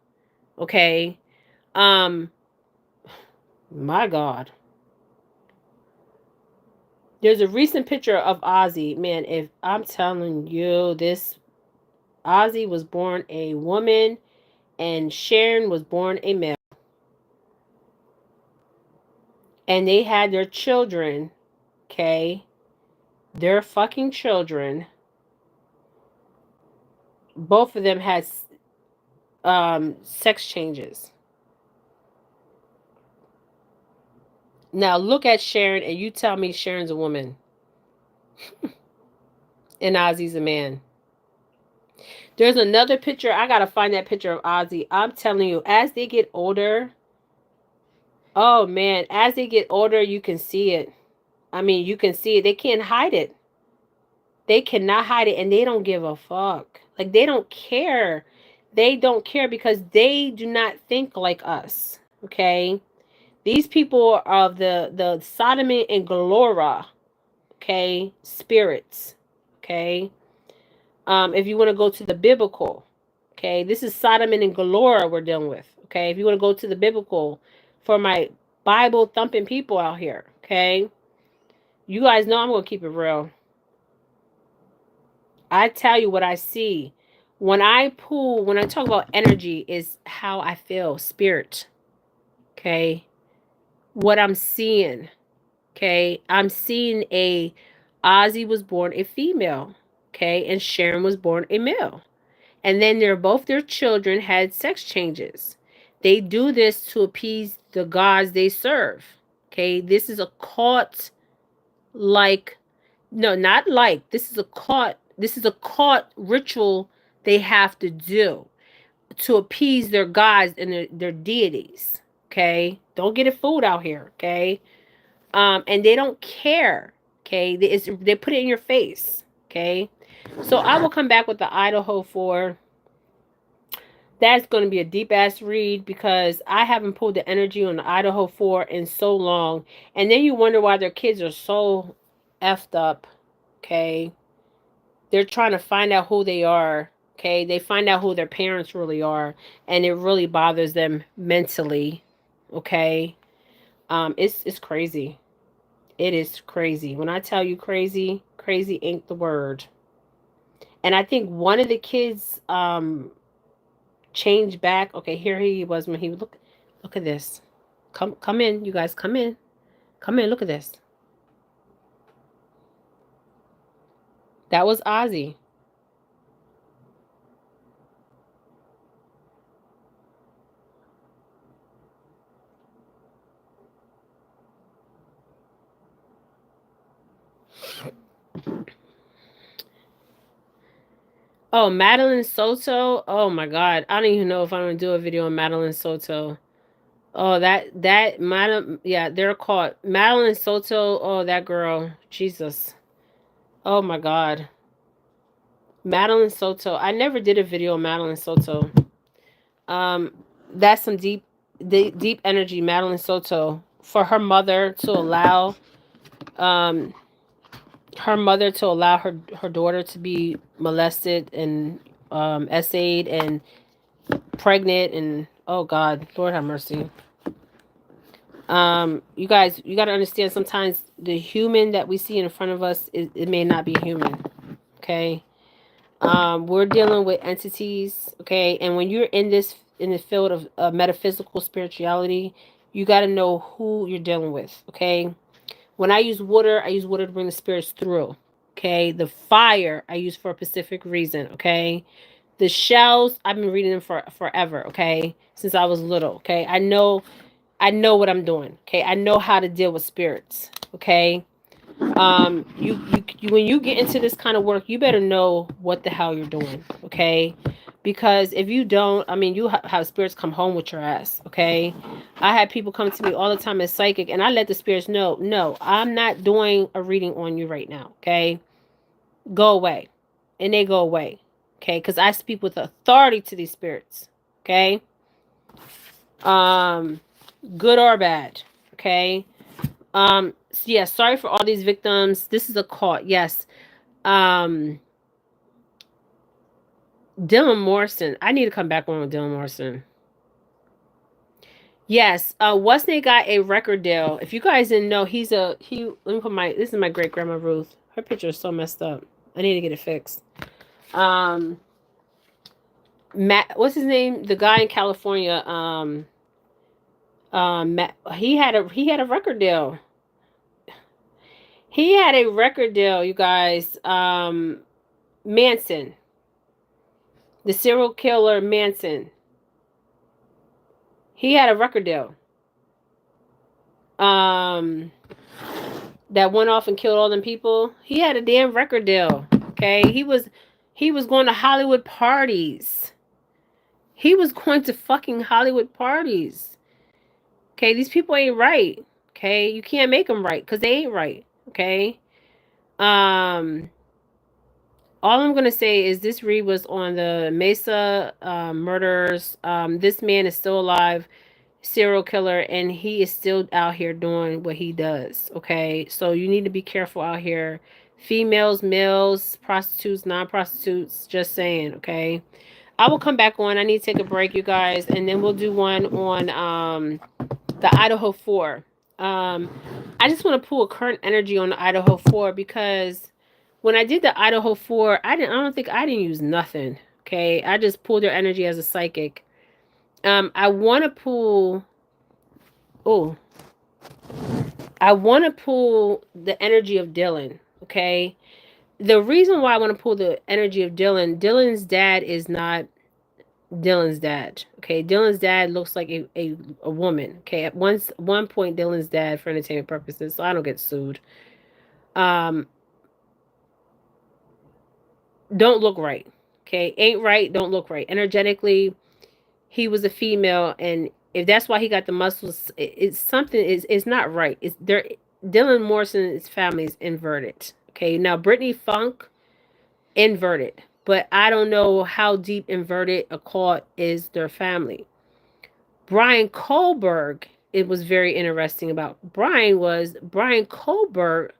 Okay. My God. There's a recent picture of Ozzy. Man, if I'm telling you, this Ozzy was born a woman and Sharon was born a male. And they had their children, okay? Their fucking children. Both of them had sex changes. Now look at Sharon and you tell me Sharon's a woman and Ozzy's a man. There's another picture. I gotta find that picture of Ozzy. I'm telling you, as they get older, oh man, as they get older, you can see it. I mean, you can see it. They can't hide it. They cannot hide it, and they don't give a fuck. Like, they don't care. They don't care because they do not think like us. Okay? These people are of the sodomy and Gomorrah, okay, spirits. Okay? If you want to go to the biblical, okay, this is Sodom and Gomorrah we're dealing with. Okay? If you want to go to the biblical for my Bible thumping people out here, okay? You guys know I'm gonna keep it real. I tell you what I see. When I talk about energy, is how I feel, spirit. Okay. What I'm seeing. Okay. I'm seeing Ozzy was born a female. Okay. And Sharon was born a male. And then both their children had sex changes. They do this to appease the gods they serve. Okay. This is a cult like, no, not like, this is a cult ritual they have to do to appease their gods and their deities. Okay, don't get it fooled out here. Okay, and they don't care. Okay, they put it in your face. Okay, so I will come back with the Idaho 4. That's going to be a deep ass read because I haven't pulled the energy on the Idaho 4 in so long. And then you wonder why their kids are so effed up. Okay. They're trying to find out who they are. Okay. They find out who their parents really are. And it really bothers them mentally. Okay. It's crazy. It is crazy. When I tell you crazy, crazy ain't the word. And I think one of the kids, change back. Okay, here he was when he look at this. Come in, you guys, come in. Come in, look at this. That was Ozzy. Oh, Madeline Soto. Oh my God, I don't even know if I'm gonna do a video on Madeline Soto. Oh, that Madam, yeah, they're called Madeline Soto. Oh, that girl, Jesus. Oh my God, Madeline Soto. I never did a video on Madeline Soto. Um, that's some deep energy, Madeline Soto, for um, her mother to allow her daughter to be molested and essayed and pregnant and oh God, Lord have mercy. You guys, you got to understand. Sometimes the human that we see in front of us, it may not be human. Okay. We're dealing with entities, okay, and when you're in the field of metaphysical spirituality, you got to know who you're dealing with, okay. When I use water to bring the spirits through, okay. The fire I use for a specific reason, okay. The shells, I've been reading them for forever, okay, since I was little, okay. I know what I'm doing, okay. I know how to deal with spirits, okay. You when you get into this kind of work, you better know what the hell you're doing, okay. Because if you don't, I mean, you have spirits come home with your ass, okay. I had people come to me all the time as psychic, and I let the spirits know, no, I'm not doing a reading on you right now, okay. Go away. And they go away, okay, because I speak with authority to these spirits, okay. um Good or bad, okay. Yeah, sorry for all these victims. This is a cult. Yes. Um, Dylan Morrison. I need to come back on with Dylan Morrison. Yes. Wesney got a record deal. If you guys didn't know, let me put this is my great grandma Ruth. Her picture is so messed up. I need to get it fixed. Um, Matt, what's his name? The guy in California. Matt, he had a record deal. He had a record deal, you guys. Manson, the serial killer Manson. He had a record deal. um, that went off and killed all them people. He had a damn record deal. Okay, he was going to Hollywood parties. He was going to fucking Hollywood parties. Okay, these people ain't right. Okay, you can't make them right because they ain't right. Okay. Um, all I'm gonna say is this read was on the Mesa murders. This man is still alive, serial killer, and he is still out here doing what he does. Okay, so you need to be careful out here. Females, males, prostitutes, non-prostitutes. Just saying. Okay, I will come back on. I need to take a break, you guys, and then we'll do one on the Idaho 4. I just want to pull a current energy on the Idaho 4 because when I did the Idaho 4, I didn't use nothing. Okay. I just pulled their energy as a psychic. I want to pull, oh, I want to pull the energy of Dylan. Okay. The reason why I want to pull the energy of Dylan's dad is not Dylan's dad. Okay, Dylan's dad looks like a woman. Okay, at one point Dylan's dad for entertainment purposes, so I don't get sued. Um, don't look right. Okay, ain't right. Don't look right. Energetically, he was a female, and if that's why he got the muscles, it's something is not right. It's there. Dylan Morrison's family is inverted. Okay, now Brittany Funk inverted, but I don't know how deep inverted occult is their family. Brian Kohlberg, it was very interesting about Brian Kohlberg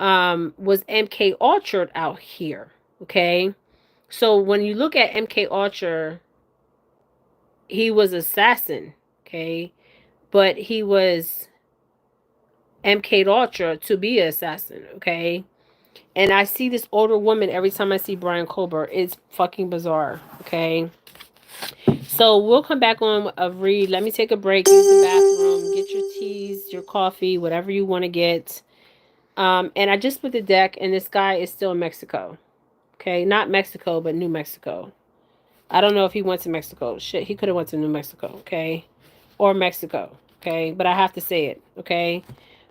was MK Ultra out here. Okay. So when you look at MK Ultra, he was assassin. Okay. But he was MK Ultra to be an assassin. Okay. And I see this older woman every time I see Brian Kohlberg. It's fucking bizarre. Okay. So we'll come back on a read. Let me take a break, use the bathroom, get your teas, your coffee, whatever you want to get. And I just put the deck, and this guy is still in Mexico. Okay, not Mexico, but New Mexico. I don't know if he went to Mexico. Shit, he could have went to New Mexico. Okay, or Mexico. Okay, but I have to say it. Okay.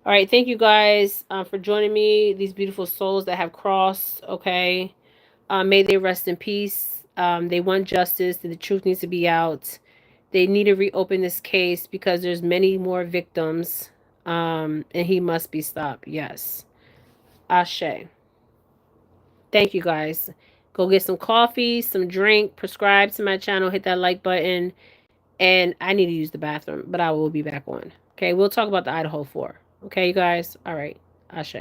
All right. Thank you guys for joining me. These beautiful souls that have crossed. Okay. May they rest in peace. They want justice. The truth needs to be out. They need to reopen this case because there's many more victims. And he must be stopped. Yes. Ashe. Thank you guys. Go get some coffee, some drink, subscribe to my channel, hit that like button. And I need to use the bathroom, but I will be back on. Okay, we'll talk about the Idaho 4. Okay, you guys? All right. Ashe.